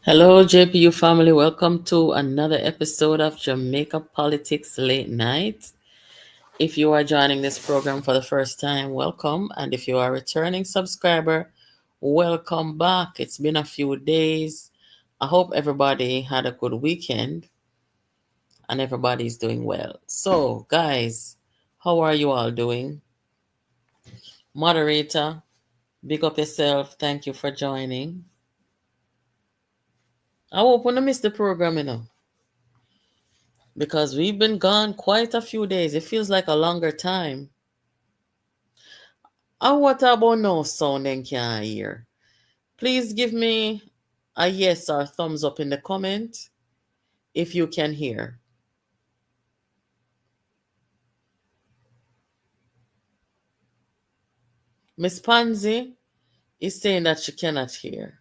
Hello, JPU family. Welcome to another episode of Jamaica Politics Late Night. If you are joining this program for the first time, welcome. And if you are a returning subscriber, welcome back. It's been a few days. I hope everybody had a good weekend and everybody's doing well. So, guys, how are you all doing? Moderator, big up yourself. Thank you for joining. I hope you miss the program, because we've been gone quite a few days. It feels like a longer time. And what about no sound and can't hear? Please give me a yes or thumbs up in the comment if you can hear. Miss Pansy is saying that she cannot hear.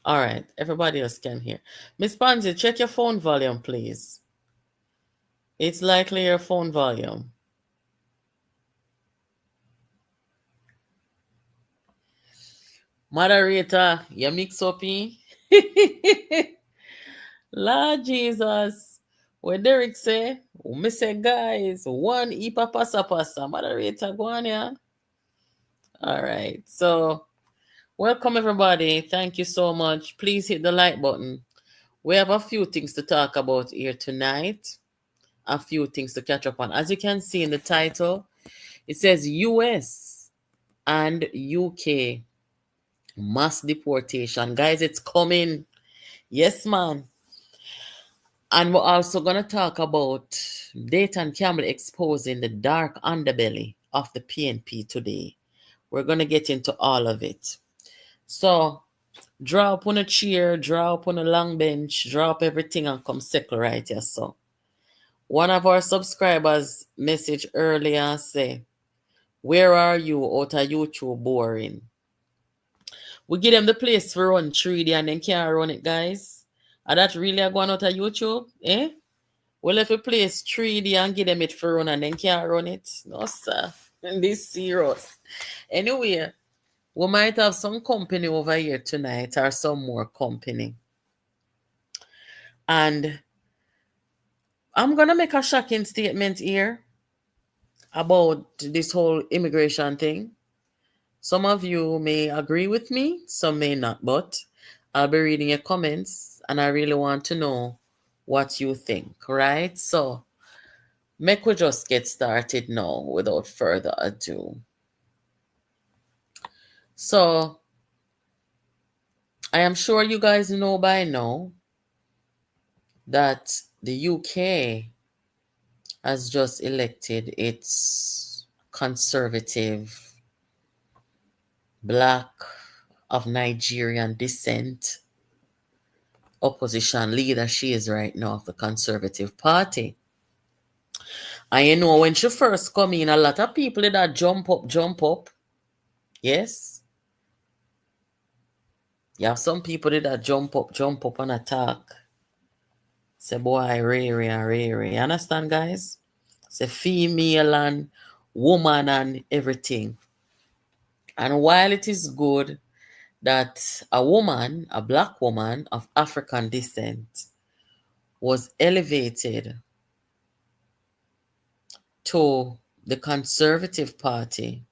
All right, everybody else can hear. Miss Pansy, check your phone volume, please. It's likely your phone volume. Moderator, you mix up me. Lord Jesus. What Derek say? Me say, guys, one ipa pasa. Moderator, go on, yeah. All right. So, welcome everybody. Thank you so much. Please hit the like button. We have a few things to talk about here tonight. A few things to catch up on. As you can see in the title, it says US and UK mass deportation. Guys, it's coming. Yes, man. And we're also going to talk about Dayton Campbell exposing the dark underbelly of the PNP today. We're going to get into all of it. So, draw up on a chair, draw up on a long bench, draw up everything and come settle right here. So, one of our subscribers messaged earlier and say, where are you out of YouTube boring? We give them the place for run 3D and then can't run it, guys. Are that really going out of YouTube? Eh? Well, if we place 3D and give them it for run and then can't run it, no, sir. This serious. Anyway, we might have some company over here tonight or some more company. And I'm going to make a shocking statement here about this whole immigration thing. Some of you may agree with me, some may not, but I'll be reading your comments and I really want to know what you think, right? So, make we just get started now without further ado. So, I am sure you guys know by now that the UK has just elected its conservative, black, of Nigerian descent opposition leader. She is right now of the Conservative Party. And you know, when she first come in, a lot of people did that jump up. Yes. You have some people did that jump up and attack. Say, boy, Ray. You understand, guys? Say, female and woman and everything. And while it is good that a woman, a black woman of African descent, was elevated to the Conservative Party,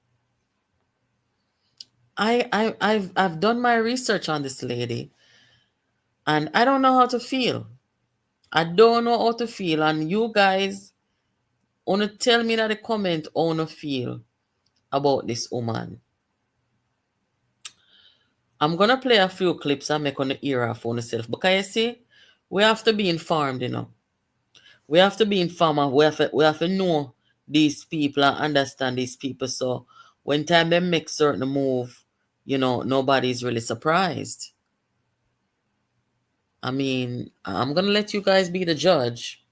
I've done my research on this lady, and I don't know how to feel. I don't know how to feel, and you guys wanna tell me in the comment how you feel about this woman. I'm gonna play a few clips and make on the ear off on yourself, because you see, we have to be informed, We have to be informed. We have to know these people and understand these people. So when time they make certain move, nobody's really surprised. I mean, I'm gonna let you guys be the judge,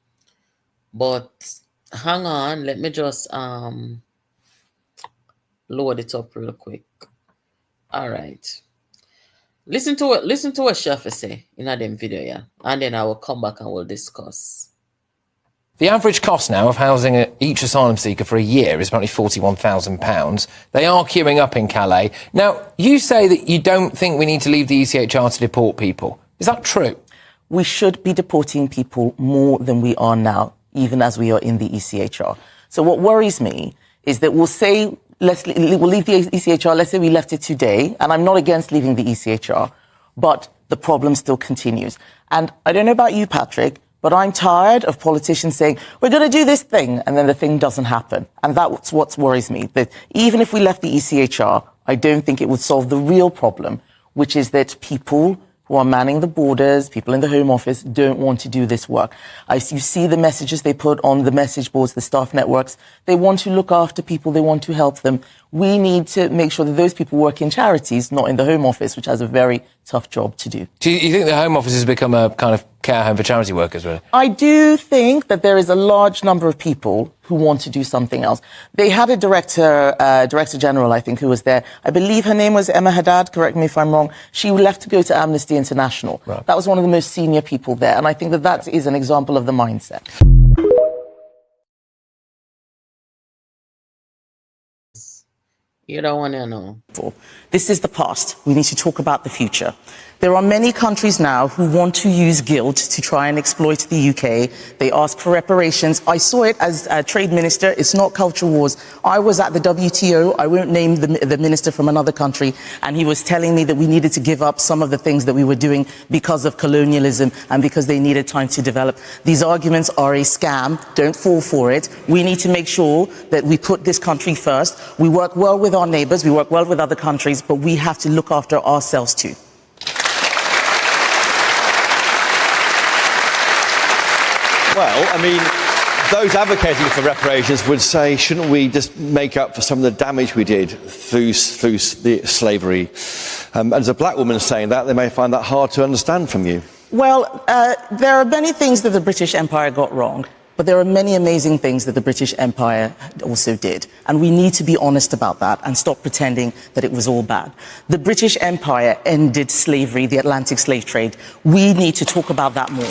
but hang on, let me just load it up real quick. All right. Listen to what Chef say in that them video, yeah. And then I will come back and we'll discuss. The average cost now of housing each asylum seeker for a year is apparently £41,000. They are queuing up in Calais. Now, you say that you don't think we need to leave the ECHR to deport people. Is that true? We should be deporting people more than we are now, even as we are in the ECHR. So what worries me is that we'll leave the ECHR, let's say we left it today, and I'm not against leaving the ECHR, but the problem still continues. And I don't know about you, Patrick, but I'm tired of politicians saying, we're going to do this thing, and then the thing doesn't happen. And that's what worries me, that even if we left the ECHR, I don't think it would solve the real problem, which is that people who are manning the borders, people in the Home Office, don't want to do this work. You see the messages they put on the message boards, the staff networks. They want to look after people. They want to help them. We need to make sure that those people work in charities, not in the Home Office, which has a very tough job to do. Do you think the Home Office has become a kind of care home for charity workers, really? I do think that there is a large number of people who want to do something else. They had a director general, I think, who was there. I believe her name was Emma Haddad, correct me if I'm wrong. She left to go to Amnesty International. Right. That was one of the most senior people there. And I think that that is an example of the mindset. You don't want to know. This is the past. We need to talk about the future. There are many countries now who want to use guilt to try and exploit the UK. They ask for reparations. I saw it as a trade minister. It's not culture wars. I was at the WTO. I won't name the minister from another country. And he was telling me that we needed to give up some of the things that we were doing because of colonialism and because they needed time to develop. These arguments are a scam. Don't fall for it. We need to make sure that we put this country first. We work well with our neighbours. We work well with other countries, but we have to look after ourselves too. Well, I mean, those advocating for reparations would say, shouldn't we just make up for some of the damage we did through the slavery? As a black woman saying that, they may find that hard to understand from you. Well, there are many things that the British Empire got wrong, but there are many amazing things that the British Empire also did. And we need to be honest about that and stop pretending that it was all bad. The British Empire ended slavery, the Atlantic slave trade. We need to talk about that more.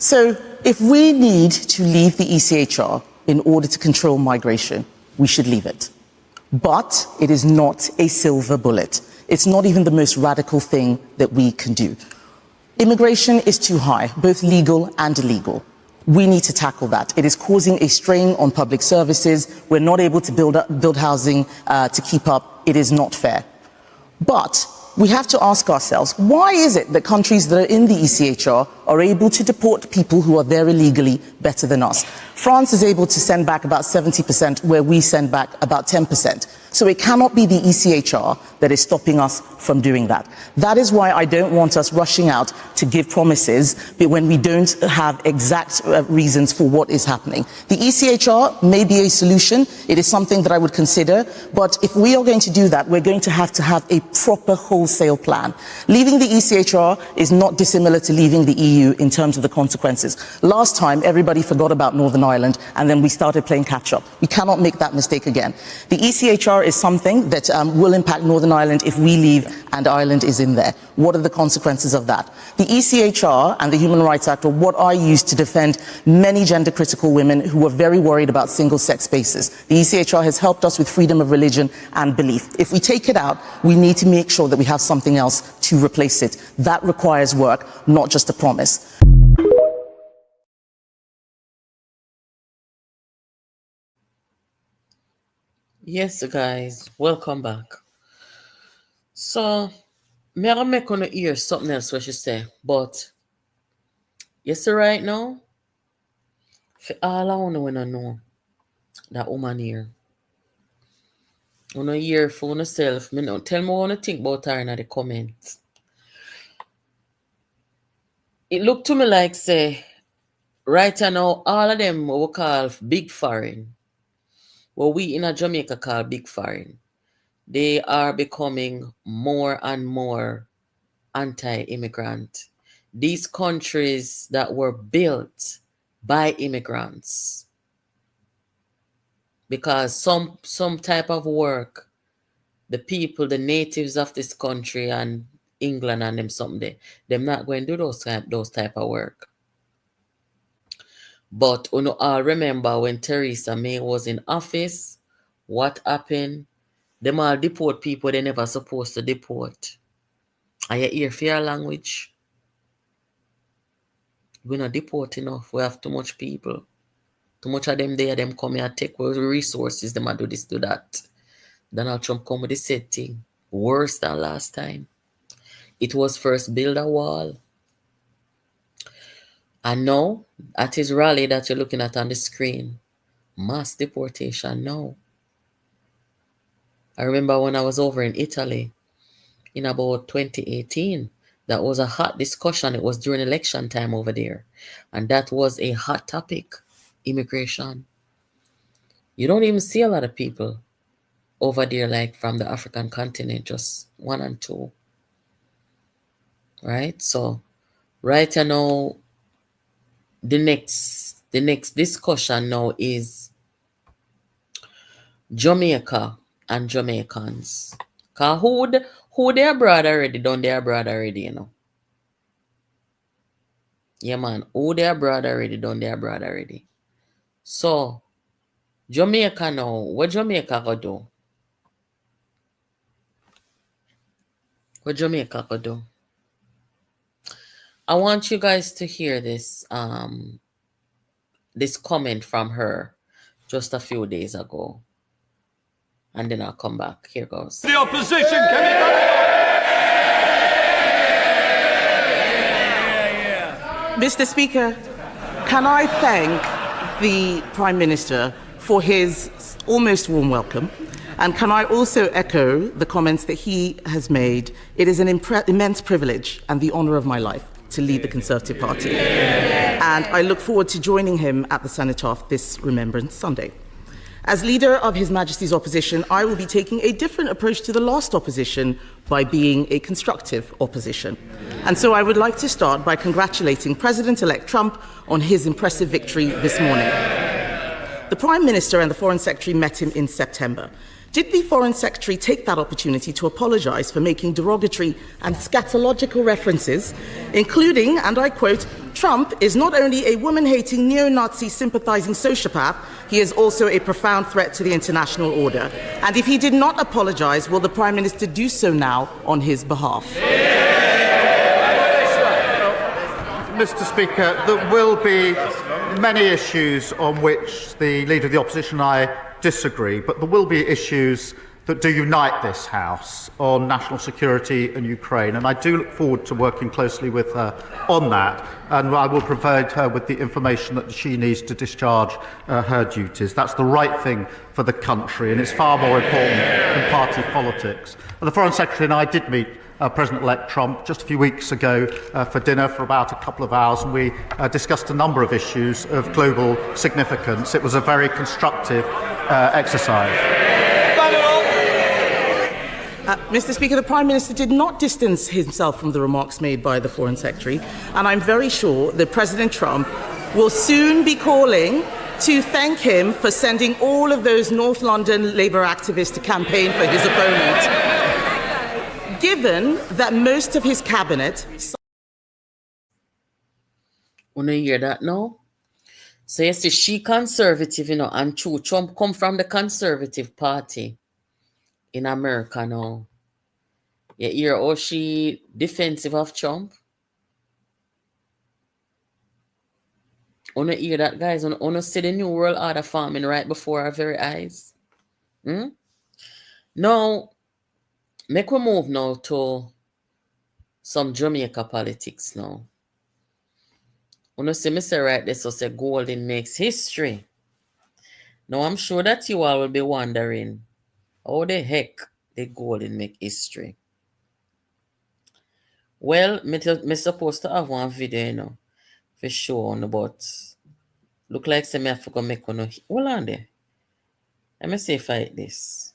So if we need to leave the ECHR in order to control migration, we should leave it. But it is not a silver bullet. It's not even the most radical thing that we can do. Immigration is too high, both legal and illegal. We need to tackle that. It is causing a strain on public services. We're not able to build housing to keep up. It is not fair. But we have to ask ourselves, why is it that countries that are in the ECHR are able to deport people who are there illegally better than us? France is able to send back about 70%, where we send back about 10%. So it cannot be the ECHR that is stopping us from doing that. That is why I don't want us rushing out to give promises when we don't have exact reasons for what is happening. The ECHR may be a solution. It is something that I would consider. But if we are going to do that, we're going to have a proper wholesale plan. Leaving the ECHR is not dissimilar to leaving the EU in terms of the consequences. Last time, everybody forgot about Northern Ireland, and then we started playing catch-up. We cannot make that mistake again. The ECHR is something that will impact Northern Ireland if we leave and Ireland is in there. What are the consequences of that? The ECHR and the Human Rights Act are what I use to defend many gender-critical women who are very worried about single-sex spaces. The ECHR has helped us with freedom of religion and belief. If we take it out, we need to make sure that we have something else to replace it. That requires work, not just a promise. Yes, guys, welcome back. So, me I make on hear something else what she say, but you see right now, for all I wanna know that woman here. Wanna hear for yourself. Me know, tell me what you think about her in the comments. It look to me like say right now all of them what we call big foreign, what we in a Jamaica call big foreign, they are becoming more and more anti-immigrant. These countries that were built by immigrants, because some type of work, the people, the natives of this country and England and them something there. Them not going to do those type of work. But you know, I remember when Theresa May was in office, what happened? Them all deport people they never supposed to deport. Are you hear fear language? We not deport enough. We have too much people. Too much of them there, them come here take resources, them do this, do that. Donald Trump come with the same thing. Worse than last time. It was first build a wall. And now, at his rally that you're looking at on the screen, mass deportation now. I remember when I was over in Italy in about 2018, that was a hot discussion. It was during election time over there. And that was a hot topic, immigration. You don't even see a lot of people over there like from the African continent, just 1 and 2. Right? So right now, the next discussion now is Jamaica and Jamaicans. Cause who they abroad already, done they abroad already, you know. Yeah, man. Who they abroad already, done they abroad already. So Jamaica now, what Jamaica go do? What Jamaica go do? I want you guys to hear this this comment from her just a few days ago. And then I'll come back. Here goes. The opposition can Mr. Speaker, can I thank the Prime Minister for his almost warm welcome? And can I also echo the comments that he has made? It is an immense privilege and the honour of my life to lead the Conservative Party. And I look forward to joining him at the Cenotaph this Remembrance Sunday. As leader of His Majesty's opposition, I will be taking a different approach to the last opposition by being a constructive opposition. And so I would like to start by congratulating President-elect Trump on his impressive victory this morning. The Prime Minister and the Foreign Secretary met him in September. Did the Foreign Secretary take that opportunity to apologise for making derogatory and scatological references, including, and I quote, Trump is not only a woman-hating, neo-Nazi sympathising sociopath, he is also a profound threat to the international order. And if he did not apologise, will the Prime Minister do so now on his behalf? Mr. Speaker, there will be many issues on which the Leader of the Opposition and I disagree, but there will be issues that do unite this House on national security and Ukraine, and I do look forward to working closely with her on that, and I will provide her with the information that she needs to discharge her duties. That's the right thing for the country, and it's far more important than party politics. And the Foreign Secretary and I did meet President-elect Trump just a few weeks ago for dinner for about a couple of hours, and we discussed a number of issues of global significance. It was a very constructive exercise. Mr. Speaker, the Prime Minister did not distance himself from the remarks made by the Foreign Secretary, and I'm very sure that President Trump will soon be calling to thank him for sending all of those North London Labour activists to campaign for his opponent, given that most of his cabinet... Wanna hear that now? So you see, she conservative, you know, and true, Trump come from the Conservative Party in America now. You hear how she defensive of Trump? Wanna hear that, guys? Wanna see the New World Order forming right before our very eyes? Now, make we move now to some Jamaica politics now. Wanna see me say right there, so say Golden makes history. Now, I'm sure that you all will be wondering, how the heck did Golden make history? Well, me supposed to have one video, you know, for sure, but look like say me have to go make one. Hold on there. Let me see if I hit this.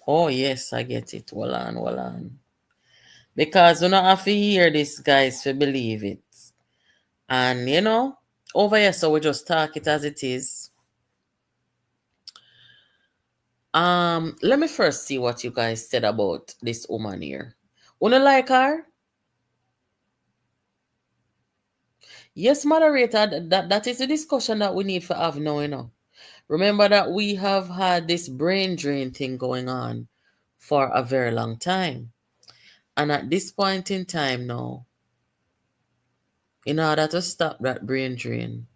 Oh, yes, I get it. Hold on. Because you don't have to hear this, guys, to believe it. And, you know, over here, so we just talk it as it is. Let me first see what you guys said about this woman here. Una like her? Yes, moderator, that is the discussion that we need to have now, you know. Remember that we have had this brain drain thing going on for a very long time. And at this point in time now, in order to stop that brain drain,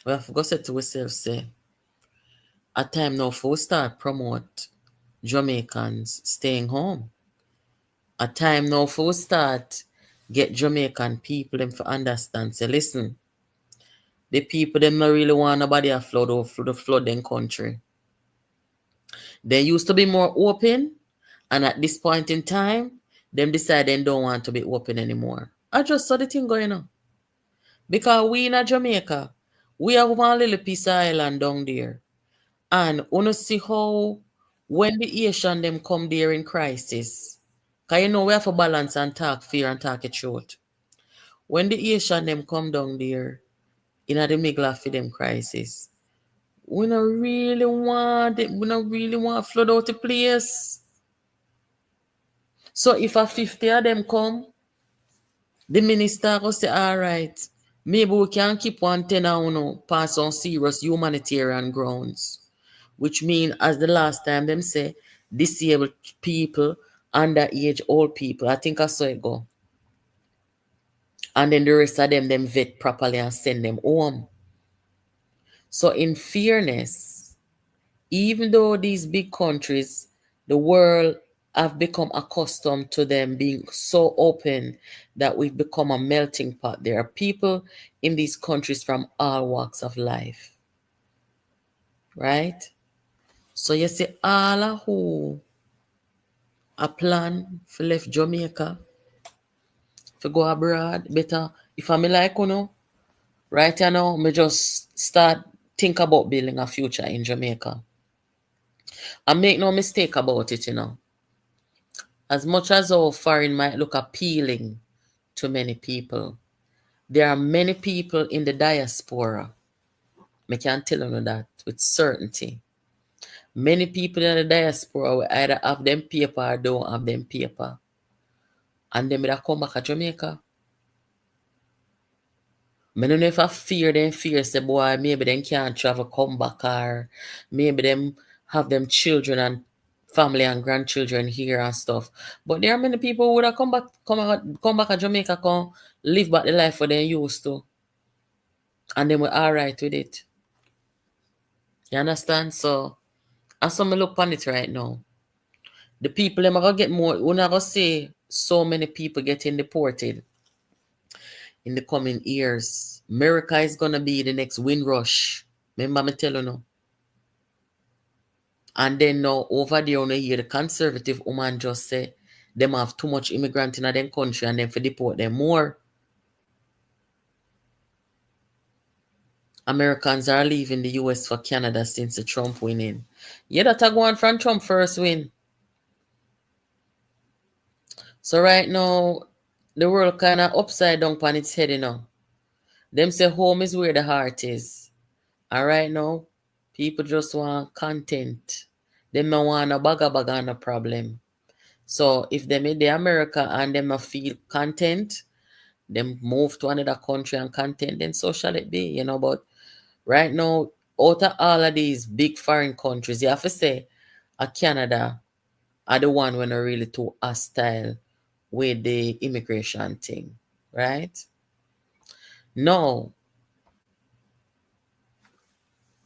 we have to go say to ourselves, say, a time now for we start promote Jamaicans staying home. A time now for we start get Jamaican people them to understand, say, listen, the people them not really want nobody to flood over the flooding country. They used to be more open, and at this point in time, them decide they don't want to be open anymore. I just saw the thing going on. Because we in Jamaica, we have one little piece of island down there. And wanna see how when the Asian them come there in crisis, because you know we have to balance and talk fair and talk it short. When the Asian them come down there in the middle of them crisis, we don't really want it, we don't really want to flood out the place. So if a 50 of them come, the minister will say, all right, maybe we can keep 110 of pass on serious humanitarian grounds. Which means, as the last time them say, disabled people, underage, old people. I think I saw it go. And then the rest of them vet properly and send them home. So in fairness, even though these big countries, the world have become accustomed to them being so open that we've become a melting pot. There are people in these countries from all walks of life. Right? So you see, all who a plan for left Jamaica, for go abroad, better, if I'm like, you know, right now, me just start think about building a future in Jamaica. And make no mistake about it, you know. As much as our foreign might look appealing to many people, there are many people in the diaspora. I can tell you that with certainty. Many people in the diaspora will either have them paper or don't have them paper. And them will come back to Jamaica. I don't know if I fear say boy, maybe them can't travel come back or maybe them have them children and family and grandchildren here and stuff. But there are many people who would have come back to Jamaica, come live back the life where they used to. And then we're alright with it. You understand? So as some look on it right now, the people them are gonna get more, we're not gonna say so many people getting deported in the coming years. America is gonna be the next Windrush. Remember me tell you now. And then now over there on hear the conservative woman just say them have too much immigrant in their country and then for deport them more. Americans are leaving the US for Canada since the Trump winning. Yeah, that are going from Trump first win. So right now, the world kind of upside down on its head, you know. Them say home is where the heart is. And right now, people just want content. Them don't want a baga no problem. So if them in the America and them not feel content, them move to another country and content, then so shall it be, you know. But right now, out of all of these big foreign countries, you have to say Canada are the one when are really too hostile with the immigration thing, right? Now,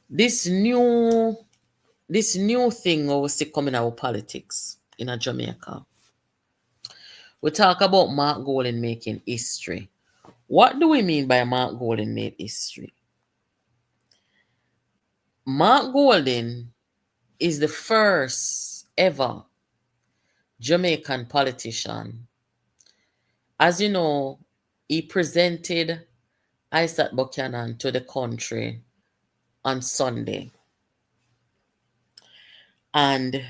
this new thing we see coming out of politics in Jamaica. We talk about Mark Golden making history. What do we mean by Mark Golden made history? Mark Golden is the first ever Jamaican politician. As you know, he presented Isaac Buchanan to the country on Sunday and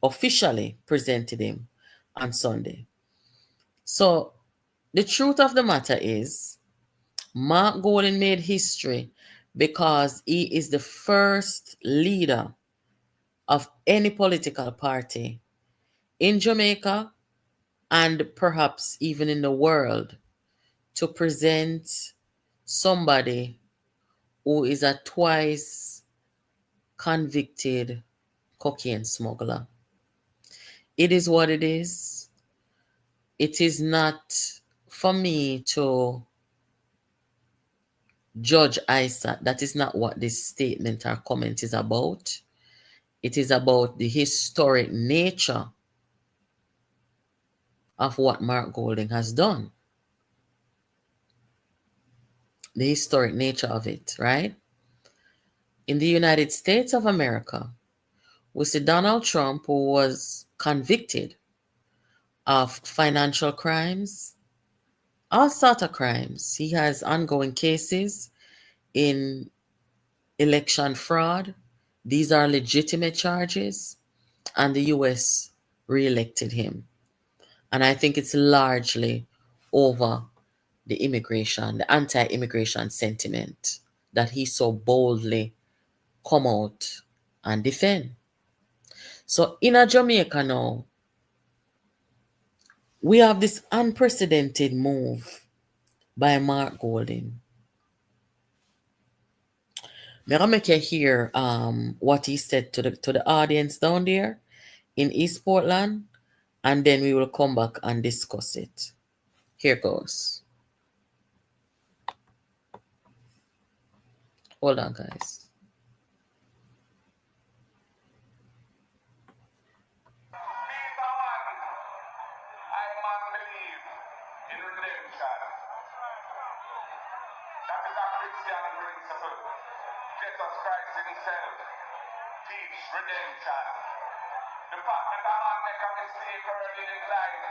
officially presented him on Sunday. So the truth of the matter is Mark Golden made history because he is the first leader of any political party in Jamaica and perhaps even in the world to present somebody who is a twice convicted cocaine smuggler. It is what it is. It is not for me to judge Isa. That is not what this statement or comment is about. It is about the historic nature of what Mark Golding has done. The historic nature of it, right? In the United States of America, we see Donald Trump, who was convicted of financial crimes, all sorts of crimes. He has ongoing cases in election fraud. These are legitimate charges, and the US re-elected him. And I think it's largely over the immigration, the anti-immigration sentiment that he so boldly come out and defend. So in a Jamaica now, we have this unprecedented move by Mark Golding. I'm gonna make you hear what he said to the audience down there in East Portland, and then we will come back and discuss it. Here goes. Hold on, guys. Jesus Christ himself teach redemption. The fact that a man make a mistake early in his life,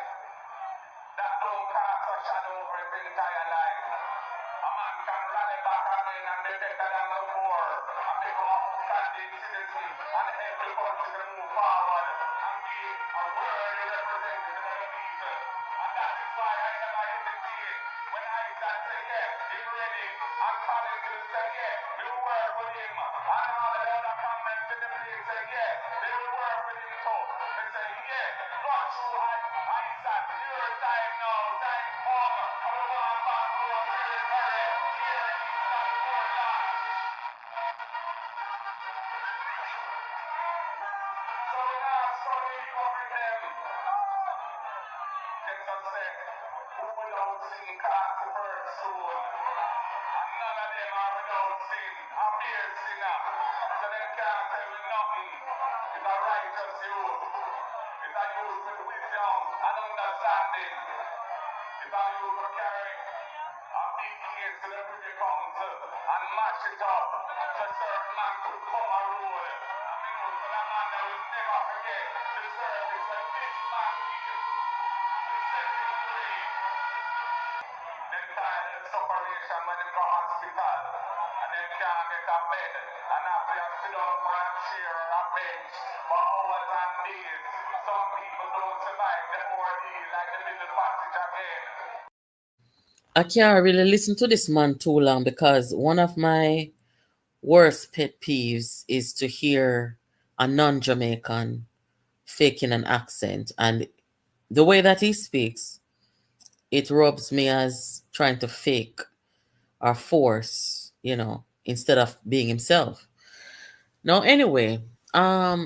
that don't cast a shadow over his entire life. A man can rally back again and be better than before and become a standing citizen and help the country to move forward and be a worthy representative of the people. And that is why I never hesitate when I say, yeah, he's ready, and calling to say, yeah, we will work with him. And all the other comments in the place say, yeah, they will work with him too. They say, yeah, not true, Isaac, your time now, time come. I will want back to a military here in Eastern Portland. So we now study covering them. Jesus said, who without sin cast the first stone? And none of them are without sin. A mere sinner. So they can't tell me nothing. It's a righteous youth. It's a youth with wisdom and understanding. It's a youth who carry a big case to the Privy Council and mash it up so certain man could come a road. I mean, for that man that will never forget the service that this man gave to set him free. Them tired of separation when they go hospital and they can't get a bed and after you sit down for a chair or a bench for hours and days. Some people don't survive the ordeal like the middle passage again. I can't really listen to this man too long because one of my worst pet peeves is to hear a non-Jamaican faking an accent, and the way that he speaks, it rubs me as trying to fake or force, instead of being himself. Now, anyway,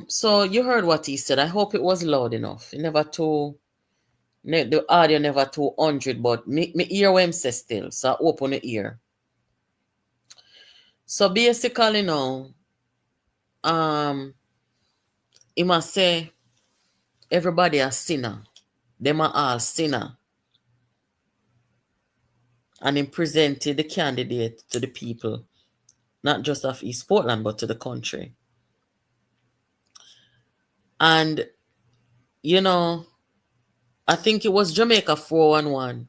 so you heard what he said. I hope it was loud enough. The audio never 200, but me ear what him say still, so open the ear. So basically now, he must say everybody a sinner. Them are all sinner. And he presented the candidate to the people, not just of East Portland, but to the country. And, I think it was Jamaica 411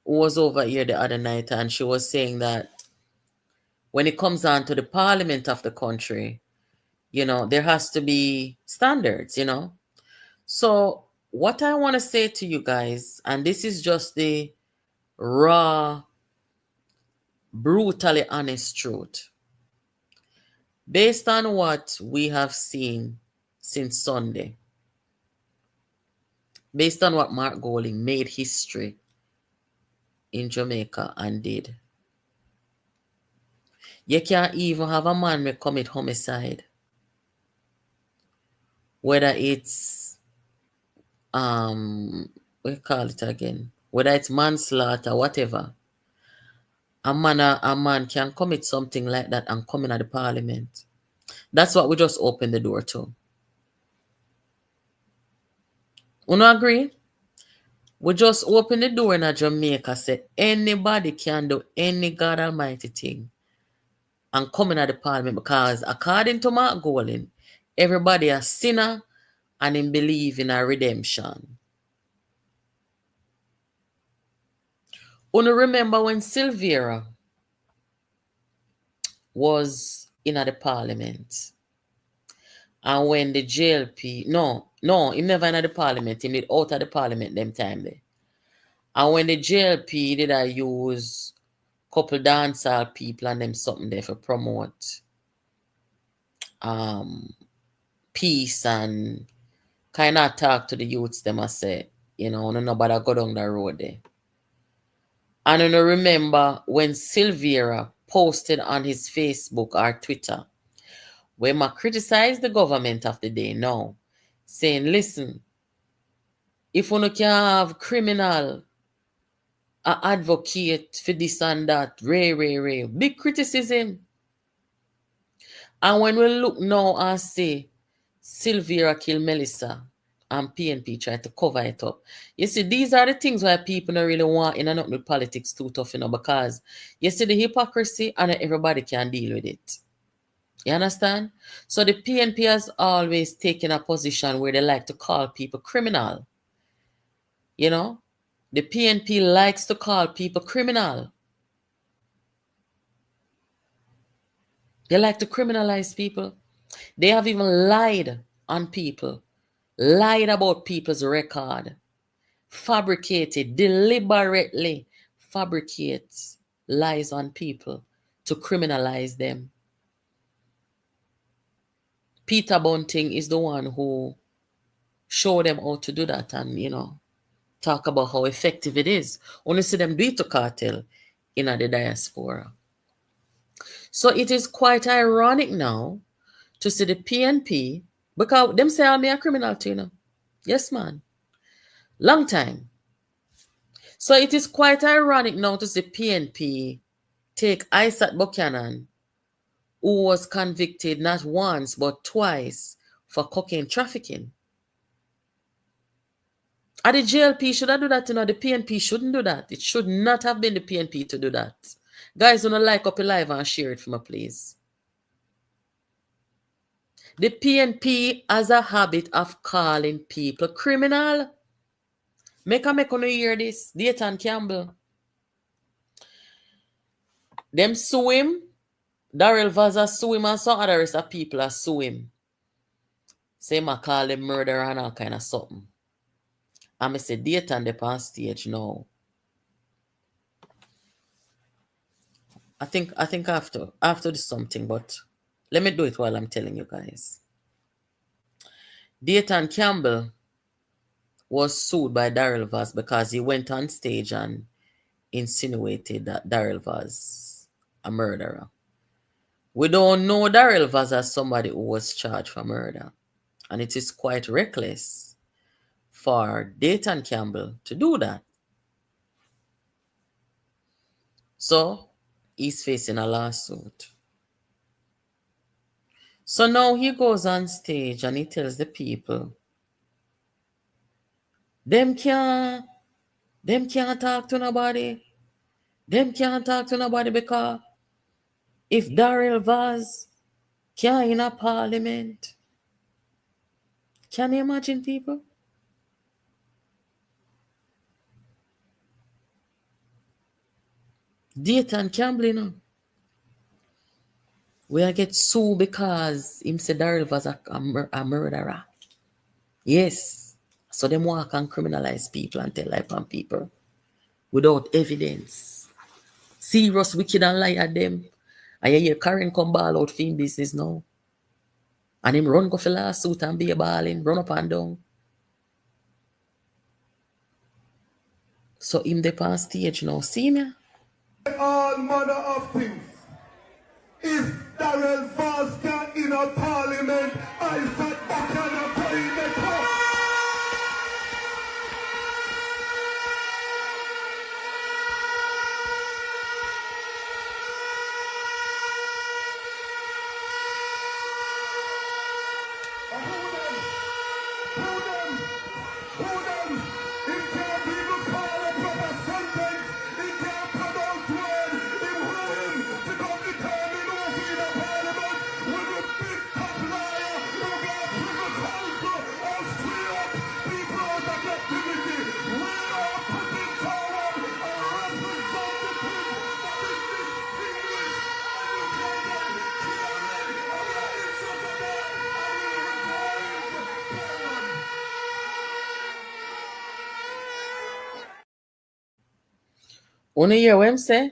who was over here the other night, and she was saying that when it comes on to the parliament of the country, there has to be standards, So what I want to say to you guys, and this is just the raw, brutally honest truth. Based on what we have seen since Sunday, based on what Mark Golding made history in Jamaica and did. You can't even have a man may commit homicide, whether it's what you call it again, whether it's manslaughter, whatever. A man can commit something like that and come in at the parliament. That's what we just opened the door to. You not agree? We just open the door in Jamaica, say anybody can do any God Almighty thing and come in at the parliament, because according to Mark Golding, everybody a sinner and him believe in a redemption. You remember when Silvera was in at the parliament, and when the JLP, no, he never in at the parliament, he did out of the parliament them time there. And when the JLP did I use couple dancehall people and them something there for promote peace and kind of talk to the youths, them I say, nobody go down the road there. And I remember when Silvera posted on his Facebook or Twitter, when I criticized the government of the day now, saying, listen, if you can have criminal, advocate for this and that, big criticism. And when we look now and say, Silvera kill Melissa and PNP try to cover it up. You see, these are the things why people don't really want in and out with politics too tough, because you see the hypocrisy and everybody can deal with it. You understand? So the PNP has always taken a position where they like to call people criminal. The PNP likes to call people criminal. They like to criminalize people. They have even lied on people, lied about people's record, fabricated, deliberately fabricates lies on people to criminalize them. Peter Bunting is the one who showed them how to do that and, talk about how effective it is. Only see them do it to cartel in the diaspora. So it is quite ironic now to see the PNP, because them say I'm a criminal too, Yes, man. Long time. So it is quite ironic now to see PNP take Isaac Buchanan, who was convicted not once but twice for cocaine trafficking. And the JLP should have do that, The PNP shouldn't do that. It should not have been the PNP to do that. Guys, don't like up a live and share it for me, please. The PNP has a habit of calling people criminal. Make on hear this. Dayton Campbell. Them sue him. Daryl Vaza sue him and some other rest of people are sue him. Say I call them murder and all kind of something. And I say Dayton they on stage now. I think after this something, but let me do it while I'm telling you guys. Dayton Campbell was sued by Daryl Vaz because he went on stage and insinuated that Daryl Vaz a murderer. We don't know Daryl Vaz as somebody who was charged for murder. And it is quite reckless for Dayton Campbell to do that. So he's facing a lawsuit. So now he goes on stage and he tells the people, them can't talk to nobody. Them can't talk to nobody because if Daryl Vaz can't in a parliament, can you imagine, people? Dayton Campbell, we get sued because him said Daryl was a murderer. Yes. So them walk and criminalize people and tell life on people without evidence. Serious, wicked and lie at them. And you hear Karen come ball out for him business now. And him run go for lawsuit and be a balling, run up and down. So him the on stage now. See me? All manner of things. If Darrell Foster in a parliament, I said back and a play the cup. Wanna hear what him say?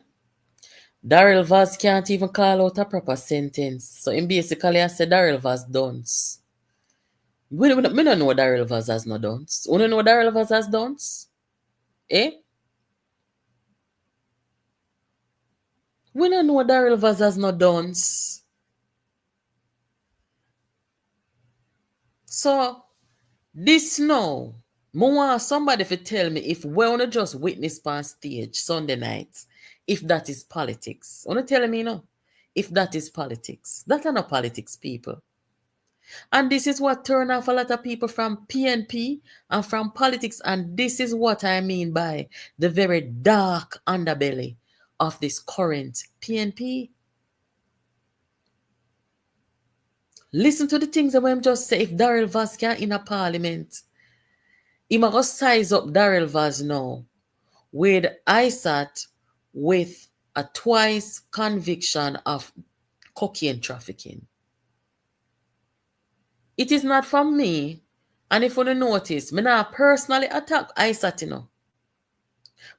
Darrell Vaz can't even call out a proper sentence. So him basically I said Darrell Vaz dunce. Me don't know what Darrell Vaz has no dunce. Wanna know what Darrell Vaz has dunce? Eh? We don't know what Darrell Vaz has no dunce. So this now, I want somebody to tell me if we want to just witness on stage Sunday night, if that is politics. Want to tell me, if that is politics. That are not politics, people. And this is what turn off a lot of people from PNP and from politics. And this is what I mean by the very dark underbelly of this current PNP. Listen to the things that I'm just say. If Darrell Vaz can in a parliament, he must size up Darrell Vaz now with ISAT with a twice conviction of cocaine trafficking. It is not from me, and if you notice, me not personally attack ISAT,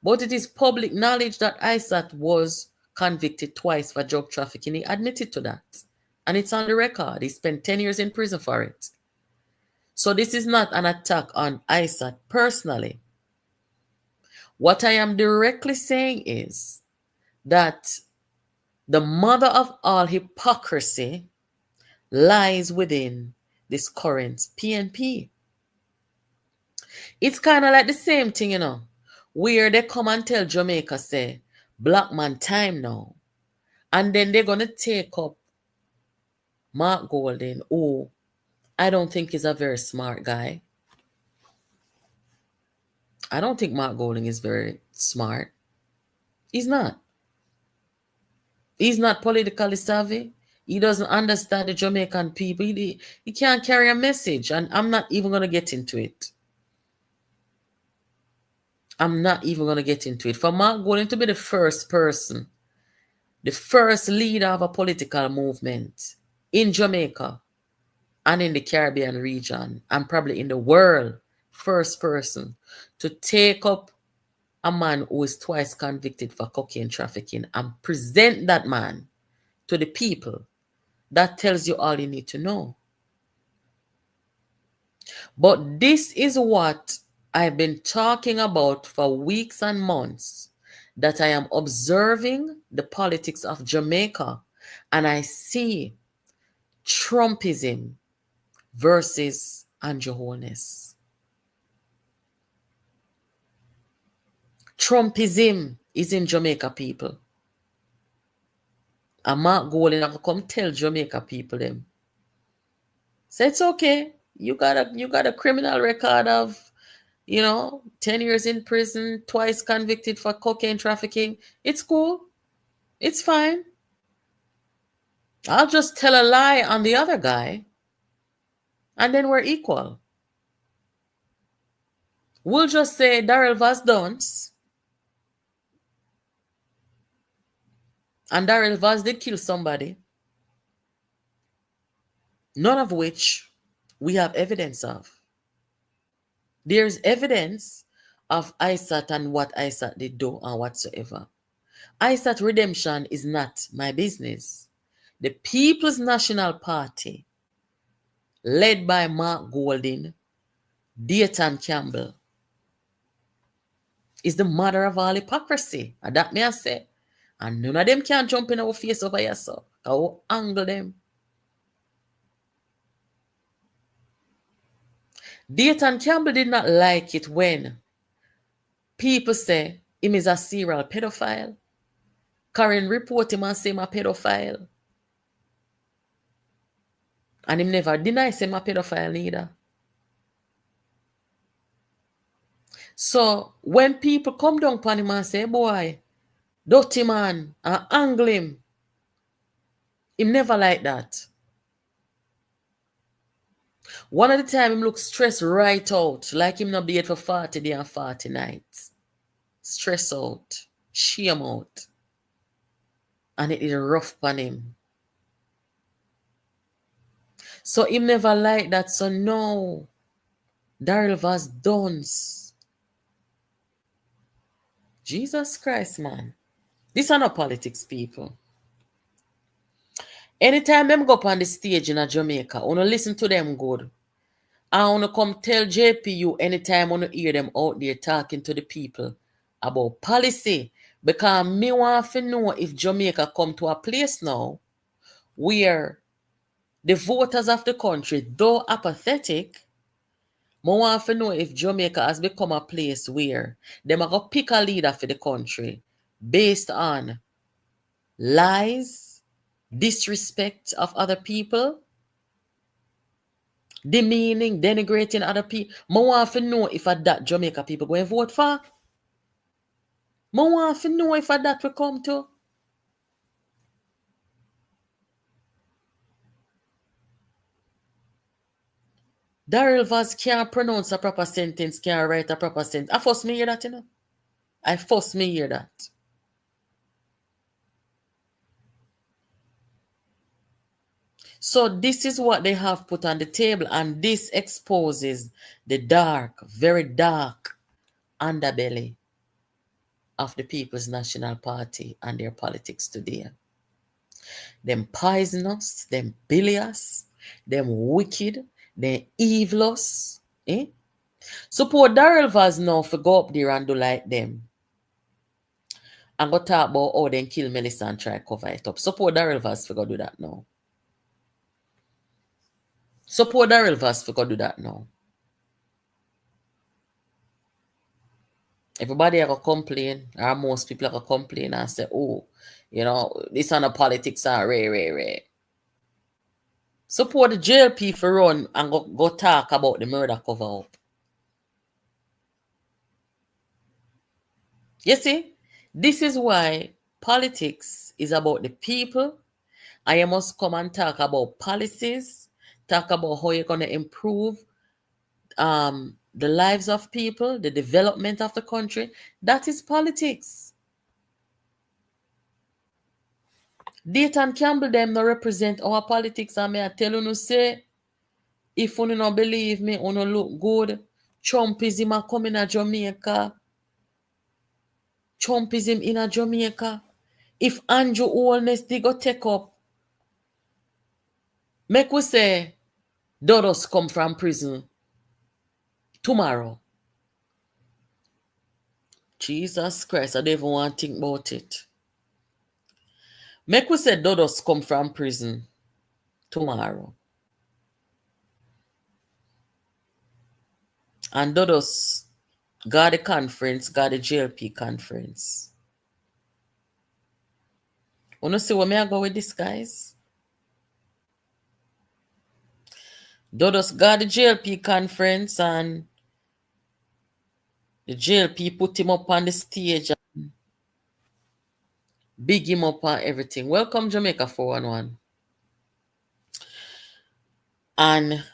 but it is public knowledge that ISAT was convicted twice for drug trafficking. He admitted to that, and it's on the record. He spent 10 years in prison for it. So this is not an attack on ISAT personally. What I am directly saying is that the mother of all hypocrisy lies within this current PNP. It's kind of like the same thing, where they come and tell Jamaica, say, black man time now. And then they're going to take up Mark Golding, who I don't think is a very smart guy. I don't think Mark Golding is very smart. He's not. He's not politically savvy. He doesn't understand the Jamaican people. He can't carry a message. And I'm not even going to get into it. I'm not even going to get into it. For Mark Golding to be the first person, the first leader of a political movement in Jamaica and in the Caribbean region and probably in the world, first person to take up a man who is twice convicted for cocaine trafficking and present that man to the people, that tells you all you need to know. But this is what I've been talking about for weeks and months, that I am observing the politics of Jamaica and I see Trumpism versus Andrew Holness. Trumpism is in Jamaica, people. And Mark Golding will come tell Jamaica people them. So it's okay. You got a criminal record of, 10 years in prison, twice convicted for cocaine trafficking. It's cool. It's fine. I'll just tell a lie on the other guy, and then we're equal. We'll just say Darrell Vaz dunce, and Darrell Vaz did kill somebody, none of which we have evidence of. There's evidence of ISAT and what ISAT did do and whatsoever. ISAT redemption is not my business. The People's National Party, led by Mark Golding, Dayton Campbell, is the mother of all hypocrisy. And that me I say. And none of them can jump in our face over here, so I will angle them. Dayton Campbell did not like it when people say him is a serial pedophile. Karen report him and say him a pedophile. And him never deny say him a pedophile neither. So when people come down upon him and say, boy, dirty man, and angle him never like that. One of the time him look stressed right out, like him not be it for 40 days and 40 nights. Stress out, shame out. And it is rough on him. So him never like that. So no, Daryl was done. Jesus Christ, man. This are not politics, people. Anytime them go up on the stage in Jamaica, I want to listen to them good. I want to come tell JPU anytime I want to hear them out there talking to the people about policy. Because me want to know if Jamaica come to a place now where the voters of the country, though apathetic, I want to know if Jamaica has become a place where they are going to pick a leader for the country based on lies, disrespect of other people, demeaning, denigrating other people. I want to know if that Jamaica people going to vote for. I want to know if that will come to. Daryl Vaz can't pronounce a proper sentence, can't write a proper sentence. I first me hear that, you know. I first me hear that. So this is what they have put on the table, and this exposes the dark, very dark underbelly of the People's National Party and their politics today. Them poisonous, them bilious, them wicked, them evilous. Suppose Daryl Vaz now for go up there and do like them. And go talk about how they kill Melissa and try cover it up. Suppose Daryl Vaz for go do that now. Suppose Daryl Vaz for go do that now. Everybody are going to complain, or most people are going to complain and say, oh, you know, this on the politics are rare. Suppose the jail people run and go talk about the murder cover up. You see, this is why politics is about the people, and you must come and talk about policies, talk about how you're going to improve the lives of people, the development of the country. That is politics. Dayton Campbell them no represent our politics, and I tell you say, if you don't believe me, you don't look good, Trumpism are coming to Jamaica. Trumpism in Jamaica. If Andrew Holness they go take up, make we say, Dodos come from prison tomorrow. Jesus Christ, I don't even want to think about it. Make we say Dodos come from prison tomorrow. And Dodos got the conference, got the JLP conference. Wanna see where I go with this, guys? Dodos got the JLP conference, and the JLP put him up on the stage and big him up on everything. Welcome Jamaica 411. And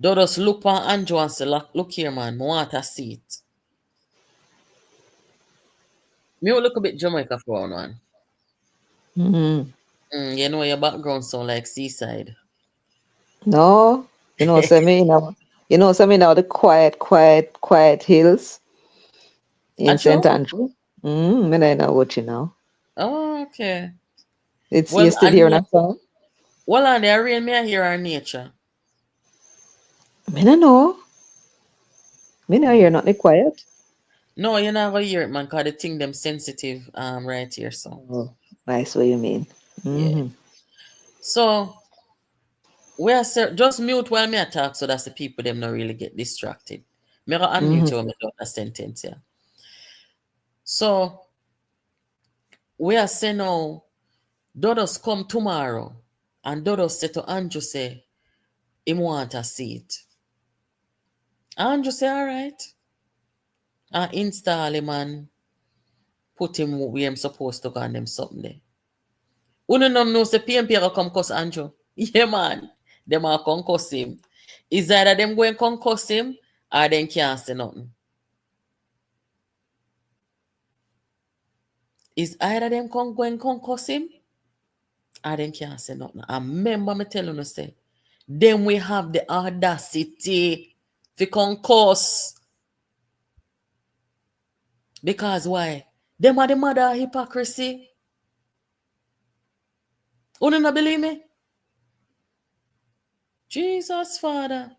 Dodos look on Andrew and say, look here, man, I want a seat. Me will look a bit Jamaica 411. You know your background sound like seaside. No, you know, so me now, the quiet hills in St. Andrew. Me I know what you know. Oh, okay. It's you still here in song? Well, on there, rain me here our nature. Me no know. Me no hear nothing quiet. No, you're not gonna hear it, man, because the thing them sensitive right here, so Oh, nice what you mean. yeah. Mm-hmm. So we are just mute while me talk so that's the people them not really get distracted. Me gonna unmute you when me do a sentence, yeah. So we are saying now, Dodos come tomorrow, and Dodos say to Andrew say, him want a seat. Andrew say, all right. And install him and put him where I'm supposed to go and them something there. Uno no know say PNP are come cuss Andrew. Yeah, man. Them are come cuss him. Is either them going come cuss him or them can't say nothing. Is either them going come cuss him or them can't say nothing. And remember me telling you say, then we have the audacity to concuss. Because why? Them are the mother of hypocrisy. You don't believe me? Jesus, Father.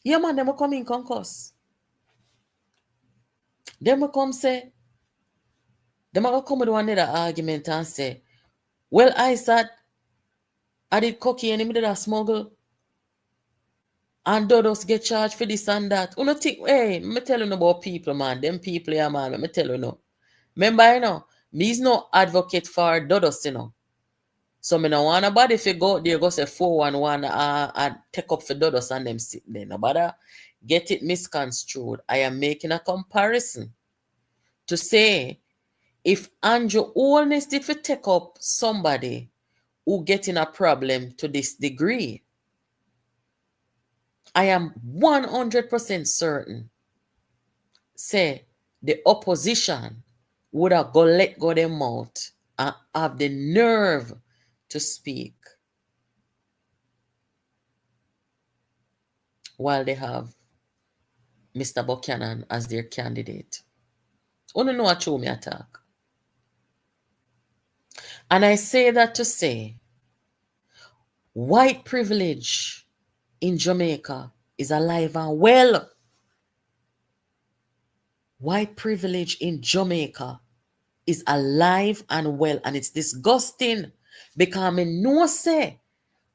Yeah, man, them will come in concuss. Them will come say, them will come with one other argument and say, well, I said, I did cocaine and I did a smuggle. And Dodos get charged for this and that. You know, think, hey, me tell you about people, man. Them people here, man. Me tell you no. Remember, you know, me is no advocate for Dodos, you know. So me no want nobody if you go there, go say 411 and take up for Dodos and them sit there. Nobody get it misconstrued. I am making a comparison to say if Andrew Holness did take up somebody who get in a problem to this degree, I am 100% certain, say, the opposition would have let go their mouth and have the nerve to speak while they have Mr. Buchanan as their candidate. You don't know what show me attack. And I say that to say, white privilege in Jamaica is alive and well. White privilege in Jamaica is alive and well, and it's disgusting because I know say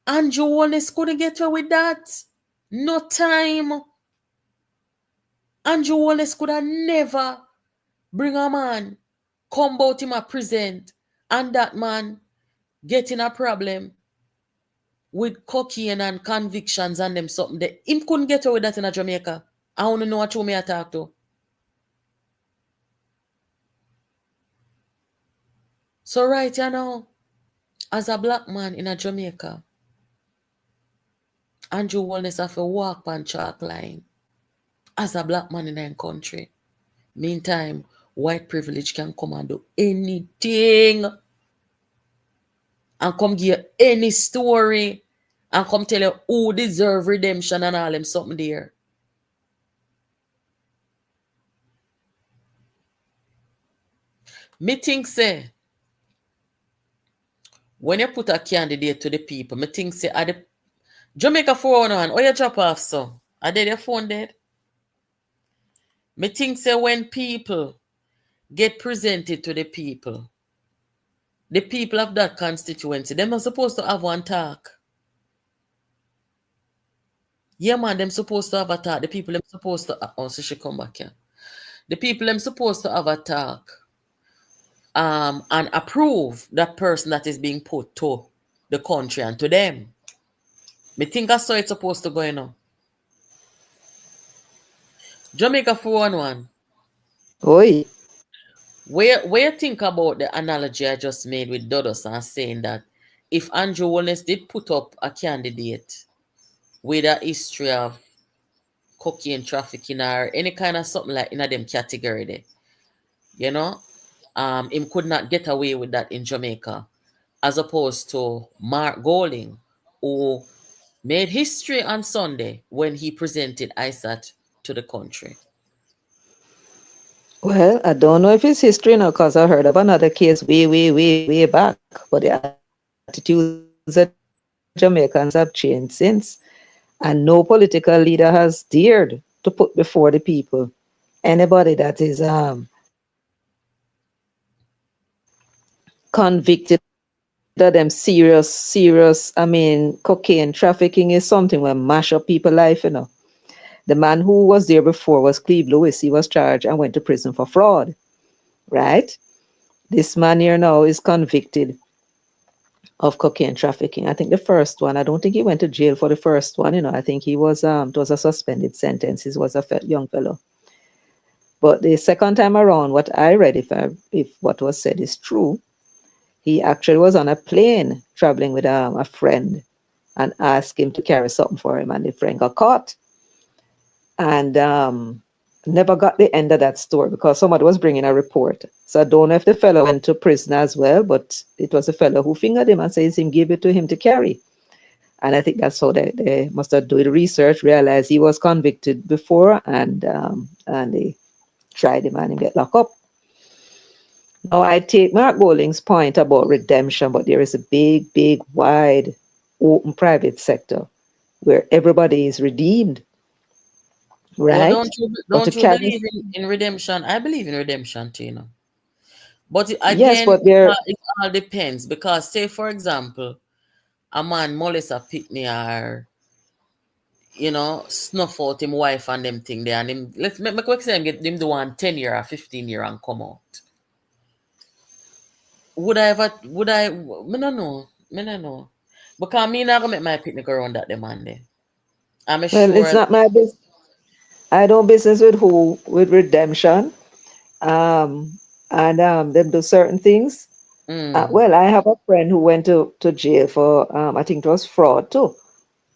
Andrew Wallace couldn't get away with that. No time. Andrew Wallace could have never bring a man, come out him a present, and that man getting a problem with cocaine and convictions and them something. Him couldn't get away with that in a Jamaica. I want to know what you may talk to. So right you know, as a black man in a Jamaica, Andrew Wallace have to walk on chalk line. As a black man in a country. Meantime, white privilege can come and do anything. And come give you any story. And come tell you who deserve redemption and all them something there. Me think say, when you put a candidate to the people, me think say, are the Jamaica 411, oh you drop off so? Are they your phone dead? Me think say when people get presented to the people of that constituency, them are supposed to have one talk. Yeah, man, them supposed to have a talk. The people them supposed to oh, so she come back here. The people them supposed to have a talk. And approve that person that is being put to the country and to them. Me think that's how it's supposed to go, you know. Jamaica 411. Oi. Where you think about the analogy I just made with Dodos and saying that if Andrew Wallace did put up a candidate with a history of cocaine trafficking or any kind of something like in a them category there, you know, him could not get away with that in Jamaica, as opposed to Mark Golding, who made history on Sunday when he presented ISAT to the country. Well, I don't know if it's history now because I heard of another case way back. But the attitudes of Jamaicans have changed since. And no political leader has dared to put before the people. Anybody that is convicted of them serious, cocaine trafficking is something where mash up people life, The man who was there before was Cleve Lewis. He was charged and went to prison for fraud, right? This man here now is convicted of cocaine trafficking. I think the first one, I don't think he went to jail for the first one, I think he was, it was a suspended sentence. He was a young fellow. But the second time around, what I read, if what was said is true, he actually was on a plane traveling with a friend and asked him to carry something for him, and the friend got caught. And never got the end of that story because somebody was bringing a report. So I don't know if the fellow went to prison as well, but it was a fellow who fingered him and says him give it to him to carry. And I think that's how they must have done the research, realized he was convicted before, and they tried him and he get locked up. Now I take Mark Golding's point about redemption, but there is a big, wide, open private sector where everybody is redeemed. Well, Right? don't you believe in redemption? I believe in redemption, Tina. But Yes, again, but there. it all depends. Because say, for example, a man molest a pitney or, snuff out him wife and them thing there, and him, let's make quick say him get him do one 10 year or 15 year and come out. Me no know. Because me not gonna make my picnic around that demand there. I'm Well, sure. it's not my business. I don't business with redemption, and them do certain things. Well, I have a friend who went to jail for I think it was fraud too,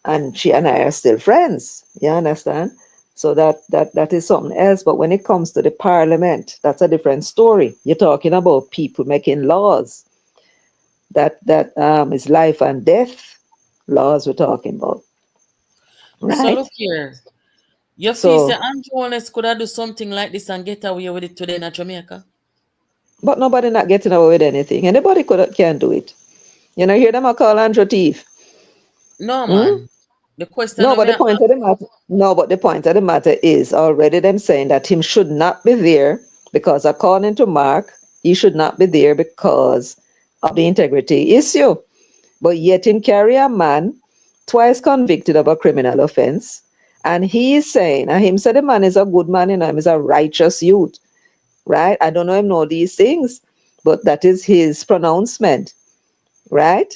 and she and I are still friends. You understand? So that is something else. But when it comes to the parliament, that's a different story. You're talking about people making laws. That is life and death laws we're talking about, So right? look here. You feel say So, Andrew Holness could have do something like this and get away with it today in Jamaica? but nobody not getting away with anything. Anybody can do it. Hear them a call Andrew thief. No, Hmm? man. The question No, of but me the point of the matter. No, but the point of the matter is already them saying that him should not be there because according to Mark, he should not be there because of the integrity issue. But yet him carry a man twice convicted of a criminal offense, and he is saying, and him said the man is a good man, him is a righteous youth, right? I don't know him know these things, but that is his pronouncement, right?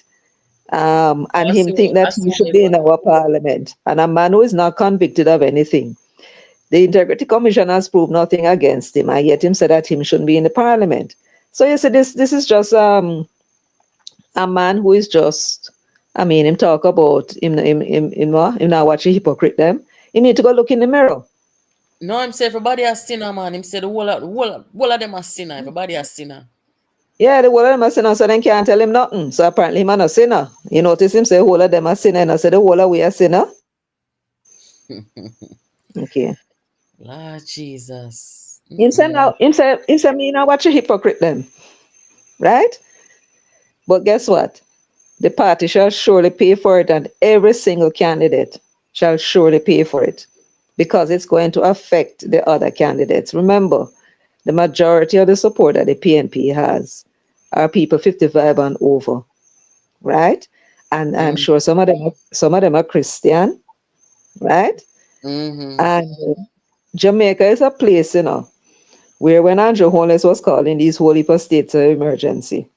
And him think that he should be in our parliament. And a man who is not convicted of anything. The Integrity Commission has proved nothing against him, and yet him said that him shouldn't be in the parliament. So you see, this is just a man who is just, him talk about him now watch a hypocrite them. He need to go look in the mirror. No, him say everybody a sinner, man. Him say the whole of them a sinner. Everybody a sinner. Yeah, the whole of them are sinner, so they can't tell him nothing. So apparently him a sinner. You notice him say the whole of them are sinner, and I say the whole of we are sinner. Okay. Lord Jesus. Him say now, him say me now watch a hypocrite them. Right? But guess what? The party shall surely pay for it, and every single candidate shall surely pay for it because it's going to affect the other candidates. Remember, the majority of the support that the PNP has are people 55 and over, right? And I'm sure some of them are Christian, right? And Jamaica is a place, where when Andrew Holness was calling these whole heap of states of emergency,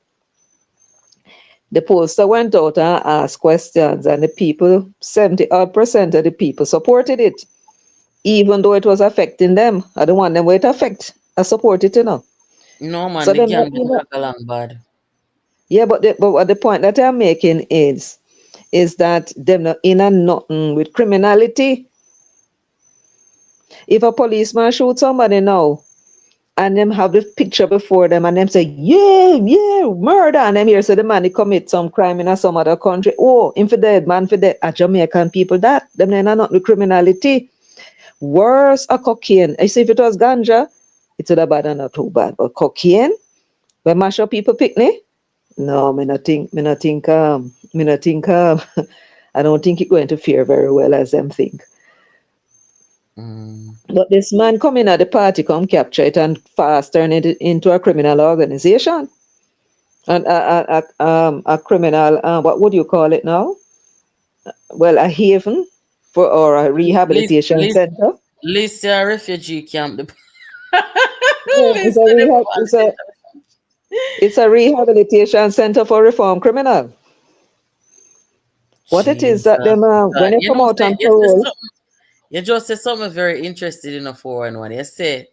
the pollster went out and asked questions, and the people, 70% of the people supported it, even though it was affecting them. I don't want them where it affect. I support it, No, man. So The them not, gang them tag along bad. yeah, but what the point that I'm making is that them not in and nothing with criminality. If a policeman shoot somebody now, and them have the picture before them and them say, yeah, murder. And them here say the man he commit some crime in some other country. Oh, him for dead, man for dead. A Jamaican people that. Them they not with criminality. Worse a cocaine. I see if it was ganja, it's a bad and not too bad. But cocaine, when mash up people picnic? No, me not think, I don't think it going to fare very well as them think. Mm. But this man come in at the party, come capture it and fast turn it into a criminal organization. And a criminal, what would you call it now? Well, a haven for or a List, rehabilitation list, center. list a refugee camp. Yeah, List the deportation. it's a rehabilitation center for reform criminal. What it is Jesus, that them when God. you come out on parole, You just said something very interesting in a 411. You say,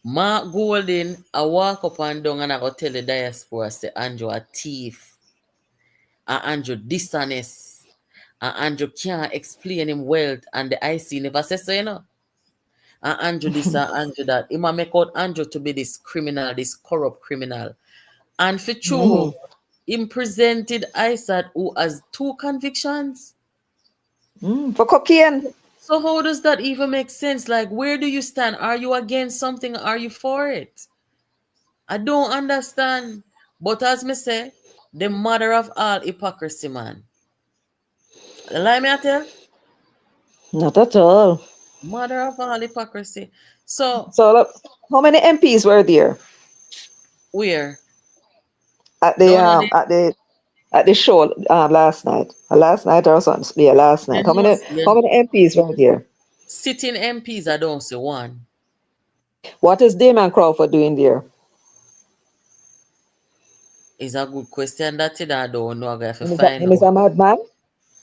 Mark Golding, I walk up and down and I go tell the diaspora, say, Andrew a thief, and Andrew dishonest, and Andrew can't explain him wealth, and the IC never says so, you know. And Andrew this and Andrew that. He might make out Andrew to be this criminal, this corrupt criminal. And for true, him presented Isaac who has 2 convictions. for cocaine. So how does that even make sense? Like, where do you stand? Are you against something? Are you for it? I don't understand. But as me say, the mother of all hypocrisy, man. Lie me I tell? Not at all. Mother of all hypocrisy. So So look, how many MPs were there where? at the Don't know um at the at the show last night? Last night or something? Yeah, last night. How many MPs were there? sitting MPs, I don't see one. What is Damon Crawford doing there? Is a good question that I don't know. I have to Him is a, find him is out. a madman.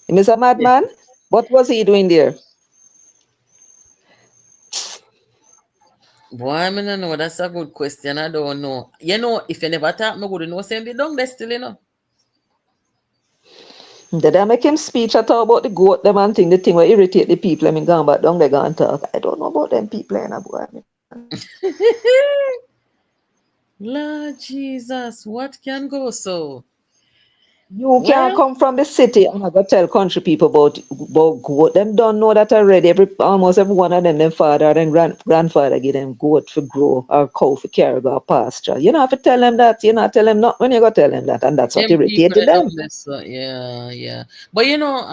Him is a madman. What was he doing there? Boy, I don't know. That's a good question. I don't know. You know, if you never talk, me good know same be down there still, you know. Did I make him speech at all about the goat them and thing, the thing will irritate the people? I mean, gone back down, they gone talk. I don't know about them people in a boy. Lord Jesus, what can go so? You can't Well, come from the city and have to tell country people about goat. Them don't know that already. Almost every one of them, them father and grandfather give them goat for grow or cow for carry go pasture. You don't have to tell them that. You not tell them not when you go tell them that, and that's what them people irritated that them. don't mess up. Yeah, yeah. But you know,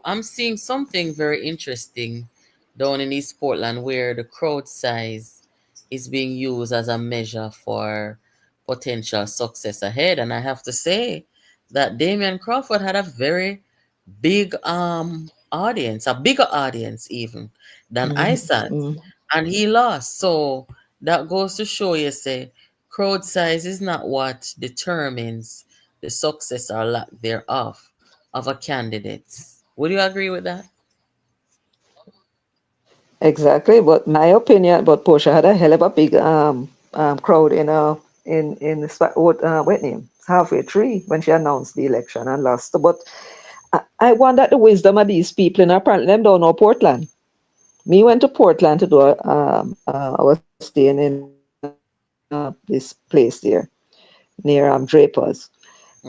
I'm seeing something very interesting down in East Portland where the crowd size is being used as a measure for potential success ahead. And I have to say that Damian Crawford had a very big audience, a bigger audience even than Isaac, and he lost. So that goes to show you, say, crowd size is not what determines the success or lack thereof of a candidate. Would you agree with that? Exactly, but my opinion, but Portia had a hell of a big crowd in the what name halfway through when she announced the election and lost. But I wonder the wisdom of these people, and apparently them don't know Portland. Me went to Portland to do I was staying in this place there near Drapers,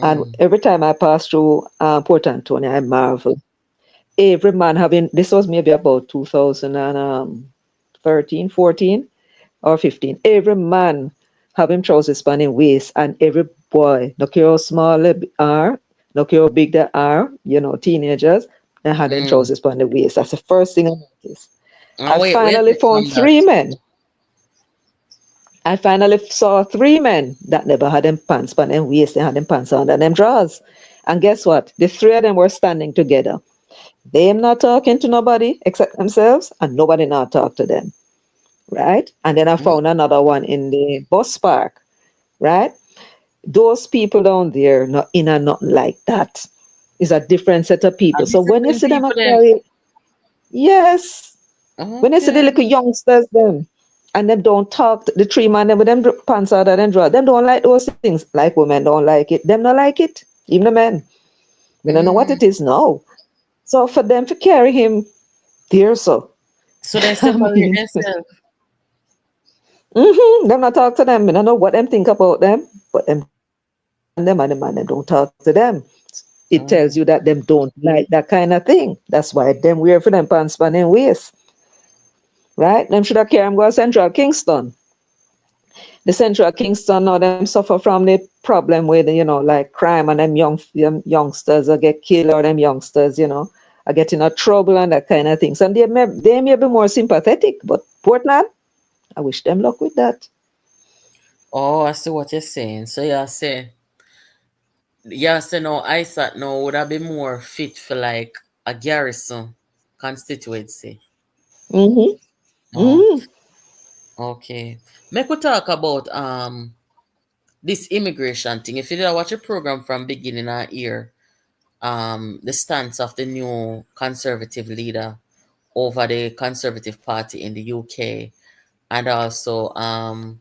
and Mm, every time I pass through Port Antonio, I marvel. Every man having this was maybe about 2013, 14 or 15. Every man having trousers spanning waist, and every boy, no care how small they are, no care how big they are, teenagers, they had them mm. trousers spanning waist. That's the first thing I noticed. And I wait finally found from that. 3 men. I finally saw 3 men that never had them pants on them waist, they had them pants under them drawers. And guess what? The 3 of them were standing together. They am not talking to nobody except themselves, and nobody not talk to them. Right? And then I Mm. found another one in the bus park. Right? Those people down there, not in and nothing like that. Is a different set of people. And So when you discipline see them people a them. carry, yes, when you see the Okay. little youngsters them, and them don't talk, the 3 man them with them pants out of them draw, them don't like those things. Like women don't like it. Them not like it. Even the men. We don't know what Mm. it is now. So for them to carry him there, so So they I separate mean, themselves. them not talk to them. I don't know what them think about them, but them and the man them don't talk to them. It tells Mm. you that them don't like that kind of thing. That's why them wear for them pants spanning waist, right? Them should have carry him go to Central Kingston. The Central Kingston now them suffer from the problem with like crime and them youngsters will get killed or them youngsters. are getting in trouble and that kind of things. And they may be more sympathetic, but Portland, I wish them luck with that. Oh, I see what you're saying. So you say no, ISAT now would have been more fit for like a garrison constituency. Mm-hmm. Oh, Mm-hmm. okay. Make we talk about this immigration thing. If you did watch a program from beginning of year, the stance of the new conservative leader over the Conservative Party in the UK, and also how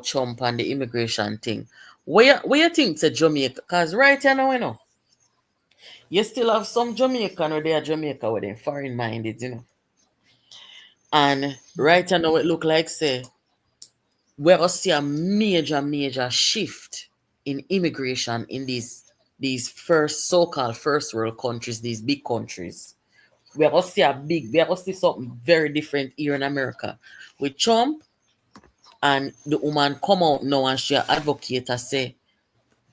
Trump and the immigration thing. Where you think to Jamaica? Cause right now, you still have some Jamaican where they are Jamaica with them foreign minded. And right now it look like say we're gonna see a major shift in immigration in these first so-called first world countries, these big countries. We're gonna see something very different here in America. With Trump and the woman come out now and she advocate and say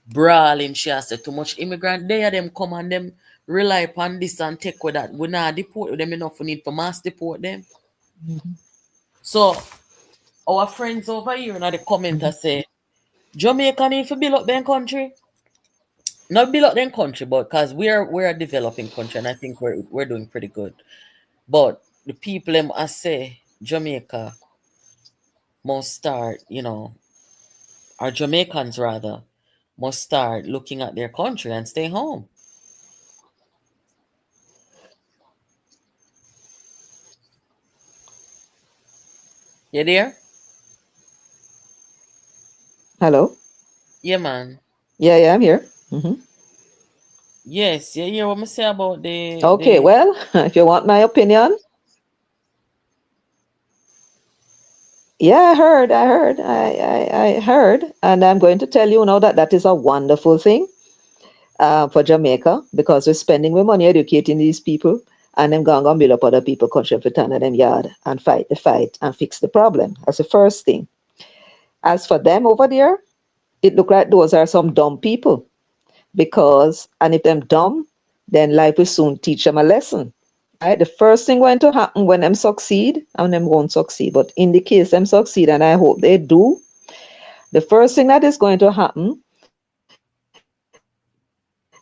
brawling, she has said too much immigrant there them come and them rely upon this and take with that. We not deport them enough, we need to mass deport them. So our friends over here in the comment say Jamaica need to build up their country. Not build up their country, but because we're a developing country and I think we're doing pretty good. But the people them I say Jamaica must start, or Jamaicans rather, must start looking at their country and stay home. You there? Hello? Yeah, man. Yeah, I'm here. Mm-hmm. Yes, you hear what I say about Okay, the well, if you want my opinion, yeah, I heard, and I'm going to tell you now that that is a wonderful thing for Jamaica because we're spending our money educating these people, and them going to build up other people country for turn of them yard and fight the fight and fix the problem. That's the first thing. As for them over there, it look like those are some dumb people because, and if them dumb, then life will soon teach them a lesson. Right? The first thing going to happen when them succeed, and them won't succeed, but in the case them succeed, and I hope they do, the first thing that is going to happen,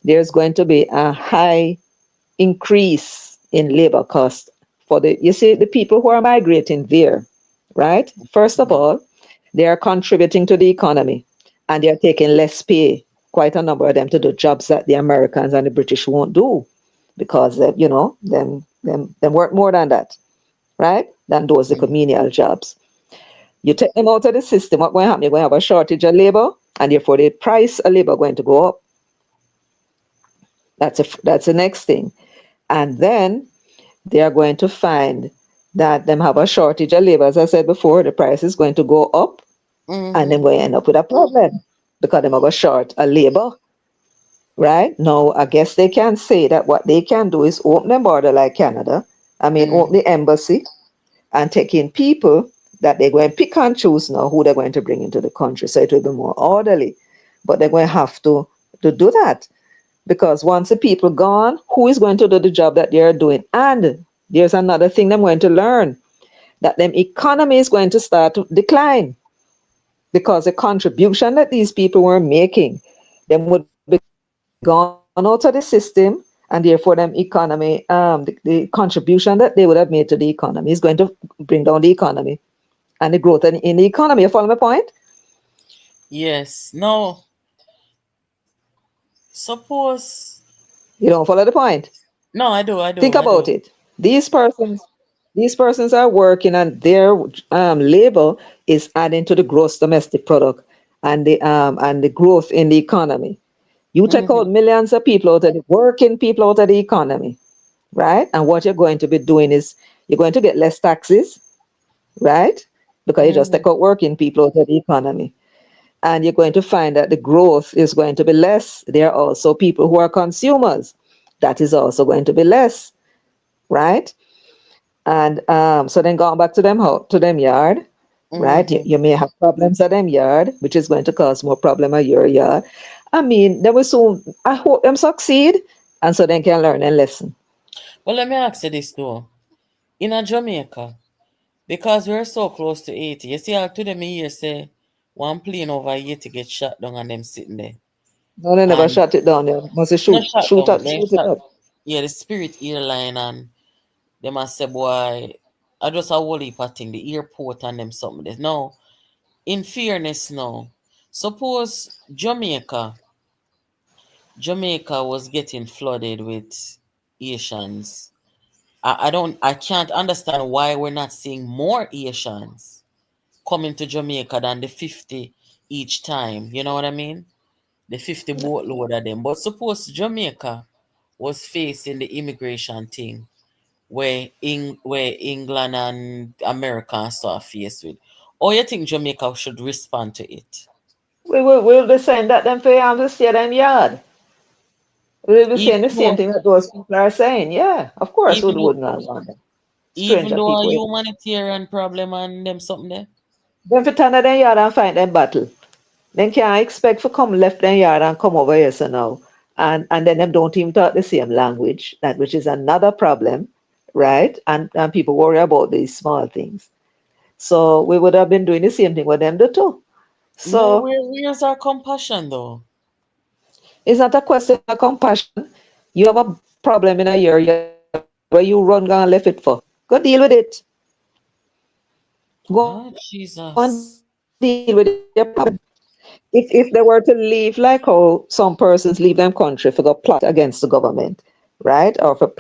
there's going to be a high increase in labor cost for you see, the people who are migrating there, right? First of all, they are contributing to the economy and they are taking less pay, quite a number of them, to do jobs that the Americans and the British won't do because, them work more than that, right? Than those the menial jobs. You take them out of the system, what's going to happen? You're going to have a shortage of labor and therefore the price of labor going to go up. That's the next thing. And then they are going to find that them have a shortage of labor. As I said before, the price is going to go up and they're going to end up with a problem because they're going to short a labor. Right? Now, I guess they can say that what they can do is open the border like Canada. Open the embassy and take in people that they're going to pick and choose now who they're going to bring into the country. So it will be more orderly. But they're going to have to do that. Because once the people gone, who is going to do the job that they're doing? And there's another thing they're going to learn, that them economy is going to start to decline because the contribution that these people were making, them would be gone out of the system, and therefore them economy, the contribution that they would have made to the economy is going to bring down the economy and the growth in the economy. You follow my point? Yes. No. Suppose. You don't follow the point? No, I do. Think about it. These persons are working, and their labor is adding to the gross domestic product and the growth in the economy. You take out millions of people out of the working people out of the economy, right? And what you're going to be doing is you're going to get less taxes, right? Because you just take out working people out of the economy. And you're going to find that the growth is going to be less. There are also people who are consumers. That is also going to be less, right? And so then going back to them yard, right? You may have problems at them yard, which is going to cause more problem at your yard. They will soon, I hope them succeed And so they can learn a lesson. Well, let me ask you this though. In a Jamaica, because we're so close to 80, you see how to them here say one plane over 80 get shot down and them sitting there. No, they never And shut it down. They must not shoot, shot down, they shoot it shot, up. yeah, the Spirit airline and they must say, boy, I just a whole heap of thing, the airport and them something there. Now, in fairness now, suppose Jamaica was getting flooded with Asians. I can't understand why we're not seeing more Asians coming to Jamaica than the 50 each time. You know what I mean? The 50 boatload of them. But suppose Jamaica was facing the immigration thing where England and America and stuff faced with. Or you think Jamaica should respond to it? We'll be saying that them for to stay them yard. We'll be saying Even the same though thing that those people are saying. Yeah, of course we even though would not want them. even Stranger though a people. humanitarian problem and them something there. Them for turn of them yard and find them battle. Then can't expect for come left them yard and come over here so now. And then them don't even talk the same language, that which is another problem, right? And people worry about these small things. So we would have been doing the same thing with them too. No, So where's our compassion though? it's not a question of compassion. You have a problem in a year where you run and left it for. Go deal with it. Go Oh and deal with your Jesus. problem. If they were to leave like how some persons leave them country for go plot against the government, right? Or for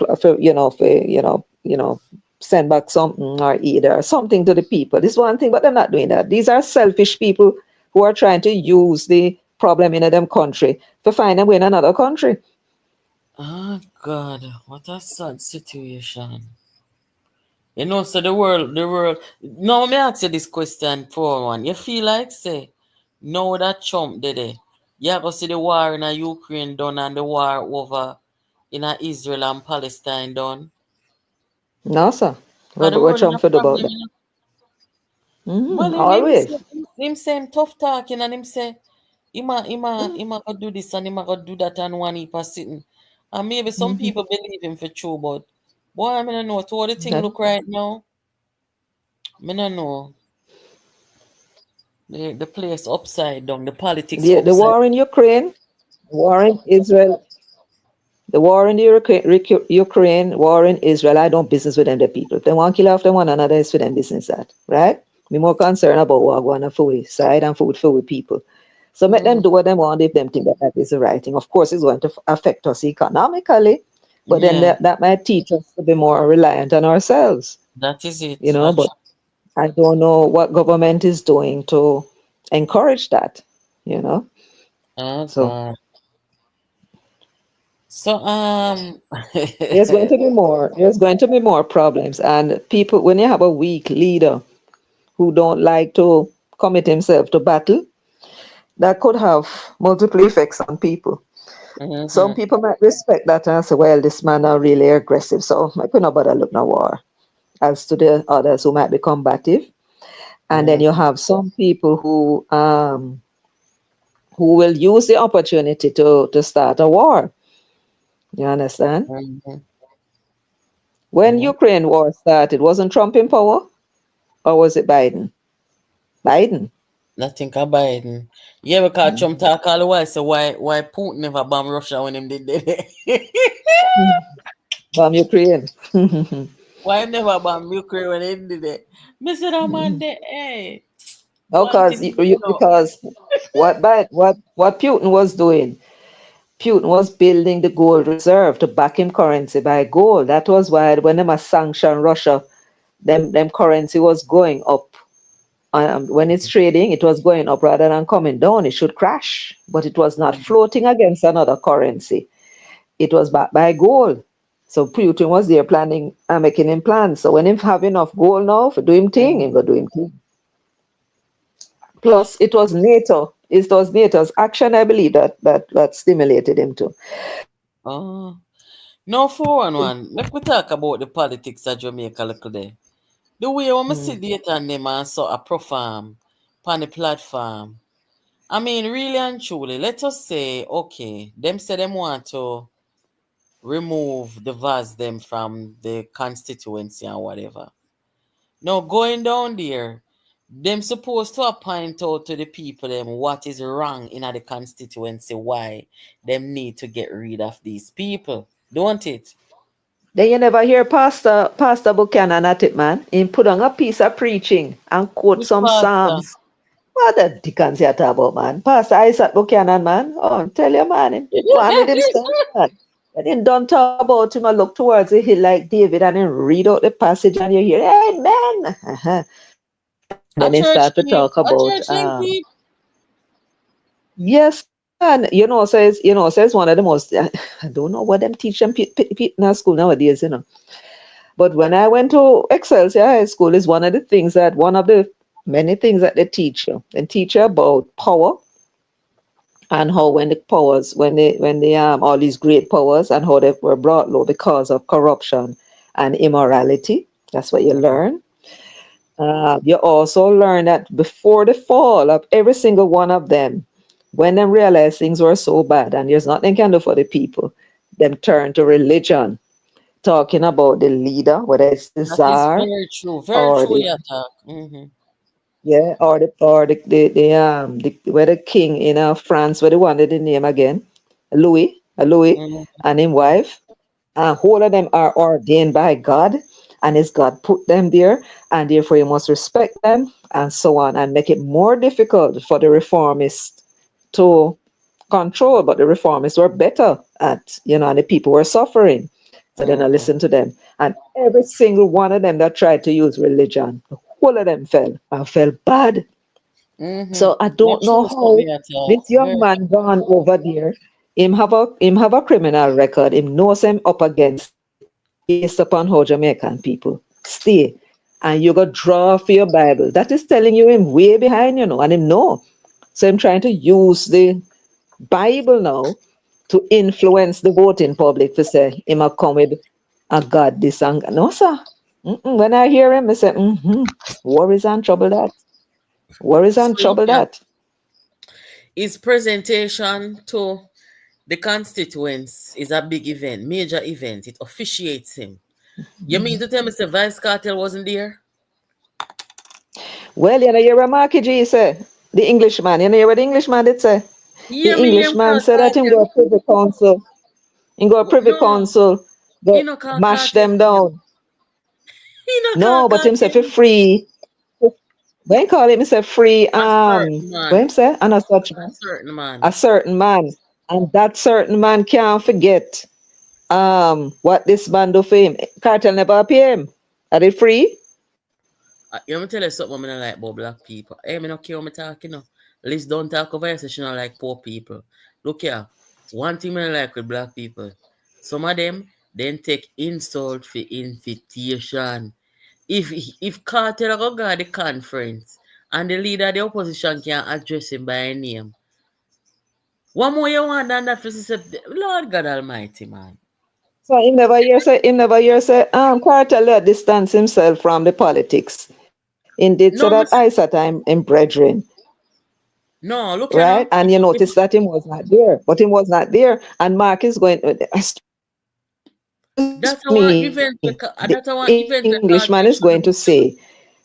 send back something or either something to the people. This is one thing, but they're not doing that. These are selfish people who are trying to use the problem in them country to find them in another country. Oh God, what a sad situation. So the world. Now let me ask you this question for one. You feel like say, now that Trump did it, you go see the war in a Ukraine done and the war over in a Israel and Palestine done. No, sir. Cause the What world in a Trump said about problem. that? Well, Always. him say him tough talking and him say him a go do this and him a go do that and one heap of sitting. And maybe some people believe him for true, but boy, I don't know to what the thing look right now. I don't know. The place upside down, the politics The upside. war in Ukraine, war in Israel, the war in the Ukraine, war in Israel. I don't business with them, the people. If they want to kill off them one another, it's for them business that, right? Me more concerned about what going on for we side and food for we people. So make them Mm, do what they want if them think that that is the right thing. Of course, it's going to affect us economically, but then yeah, that might teach us to be more reliant on ourselves, that is you it. know. But I don't know what government is doing to encourage that, you know. Oh So God. So there's going to be more. There's going to be more problems, and people. When you have a weak leader who don't like to commit himself to battle, that could have multiple effects on people. Some mhm, people might respect that and say, "Well, this man are really aggressive, so I could not bother look no war." As to the others who might be combative, and then mhm, you have some people who will use the opportunity to start a war. You understand? mhm, When mhm. Ukraine war started, wasn't Trump in power, or was it Biden? Biden. I think I Biden. Yeah, because Trump talk all the while, so why Putin never bomb Russia when him did that? From Ukraine. Why him never bomb Ukraine when he did that? Mr. that man there, hey, No, one thing you don't know. because what Putin was doing, Putin was building the gold reserve to back him currency by gold. That was why when them a sanction Russia, them currency was going up. When it's trading, it was going up rather than coming down. It should crash, but it was not floating against another currency. It was backed by gold. So Putin was there planning and making him plans. So when him have enough gold now for do him thing, he Mhm. go do him thing. Plus, it was NATO. It was NATO's action, I believe, that stimulated him to. Oh. No, for one, let me talk about the politics of Jamaica a little there. The way when I see Mm. data and them and saw a perform on the platform. I mean, really and truly, let us say, okay, them say them want to remove the VAS them from the constituency and whatever. Now going down there, them supposed to point out to the people them what is wrong in the constituency, why them need to get rid of these people, don't it? Then you never hear Pastor Buchanan at it, man. He put on a piece of preaching and quote Which some pastor? psalms. What the dickens you talk about, man? Pastor Isaac Buchanan, man. Oh, tell you, man. Go on with himself, man. When he done talk about him, I look towards the hill like David and then read out the passage and you hear, Amen. And then he start to talk A about, church link people. yes, and says one of the most, I don't know what them teach them in our school nowadays, But when I went to Excelsior High School, is one of the many things that they teach you. They teach you about power and how when the powers, when they all these great powers and how they were brought low because of corruption and immorality. That's what you learn. You also learn that before the fall of every single one of them, when they realized things were so bad and there's nothing they can do for the people, them turn to religion, talking about the leader, whether it's the That is czar very or true, the you talk. Mm-hmm. the where the king in France, where they wanted the name again, Louis, Mm-hmm. and his wife. All of them are ordained by God, and it's God put them there, and therefore you must respect them, and so on, and make it more difficult for the reformists to control. But the reformists were better at, and the people were suffering, so then I Mm-hmm. listened to them, and every single one of them that tried to use religion, the whole of them fell and fell bad. Mm-hmm. So I Very don't know true, something how you talk. this young Very man gone over there. Him have a criminal record. Him knows him up against it based upon how Jamaican people stay. And you got draw for your Bible. That is telling you him way behind, and him know. So I'm trying to use the Bible now to influence the voting public to say him a come with a God this and no sir. When I hear him, I say, worries and trouble that. Worries so and trouble yeah. that. His presentation to the constituents is a big event, major event. It officiates him. You mean to tell me the Vice Cartel wasn't there? Well, hear what Marky G say, the Englishman. Hear what the Englishman did say? The Yeah, me him Englishman call said that him cartel. go privy council. Him go privy No, council, he go no call mash cartel them name. down. He no call No, but him say for cartel. free. When he call him, he say free, A certain what him man. say? And a such A man. certain A man. certain man. And that certain man can't forget what this man do for him. Cartel never pay him. Are they free? You want me tell you something I don't like about black people. Hey, me no care what me talking now. Liz don't talk over here, so she don't like poor people. Look here. One thing I don't like with black people. Some of them then take insult for invitation. If Carter go to the conference and the leader of the opposition can address him by name, what more you want than that for say, Lord God Almighty, man. So him never hear say Carter let distance himself from the politics. Indeed, so No, that I said I'm in brethren, no, look you right? know. And you notice that him was not there, but him was not there. And Mark is going, excuse That's our me, event. the That's our event Englishman is Carter going to should do. say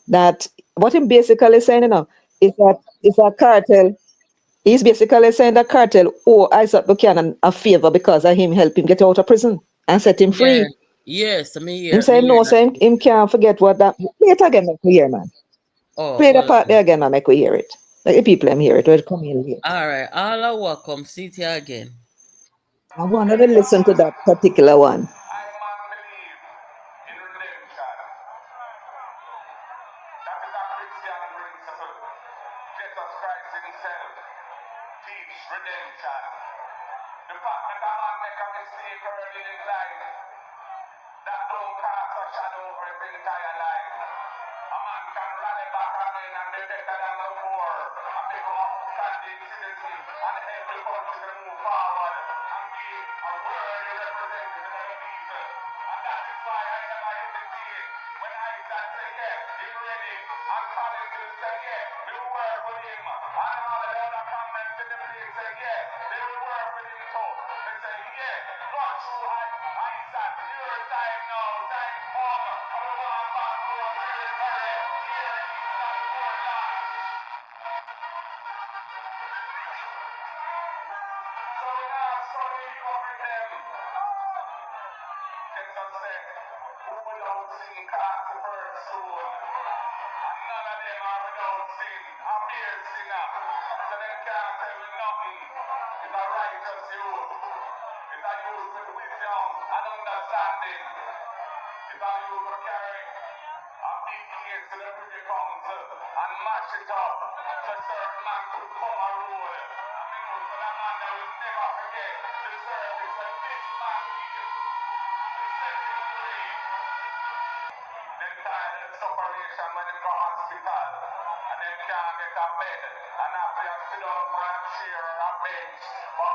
that what him basically saying, is that it's a cartel. He's basically saying that cartel owe Isaac Buchanan a favor because of him help him get out of prison and set him Yeah. free. Yes, Him me say hear no, that. so him can't forget what that. Play it again, make we hear, man. Oh, Play the well, part there again, man, make we hear it. Like the people them hear it, will come in late. all right. All are welcome. Sit here again. I want to listen to that particular one. I man believe in redemption. That is a Christian principle. Jesus Christ himself teach redemption. The fact that a man make a mistake early in his life, that don't cast a shadow over his entire life. A man can rally back again and be better than before and become a standing citizen and help the country to move forward and be a worthy representative of the people. And that is why I never hesitate when I say, yeah, he's ready. And Colin will say, yeah, we'll work with him. And all the other comments in the place say, yeah, they will work with him too. They say, yeah, Got you high, sat, your time now, time over. I don't want back to a military. Here in Eastern Portland. So now, study covering them. Jesus said, who without sin cast the first stone? And none of them are without sin. A mere sinner. So them can't tell me nothing. It's a righteous youth. It's a youth with wisdom and understanding. It's a youth who carry a big case to the Privy Council and mash it up so certain man could come a rule. I mean, so that man that will never forget the service that this man did. Them tired of separation when they go hospital and them can't get a bed and have to sit on one chair or a bench. But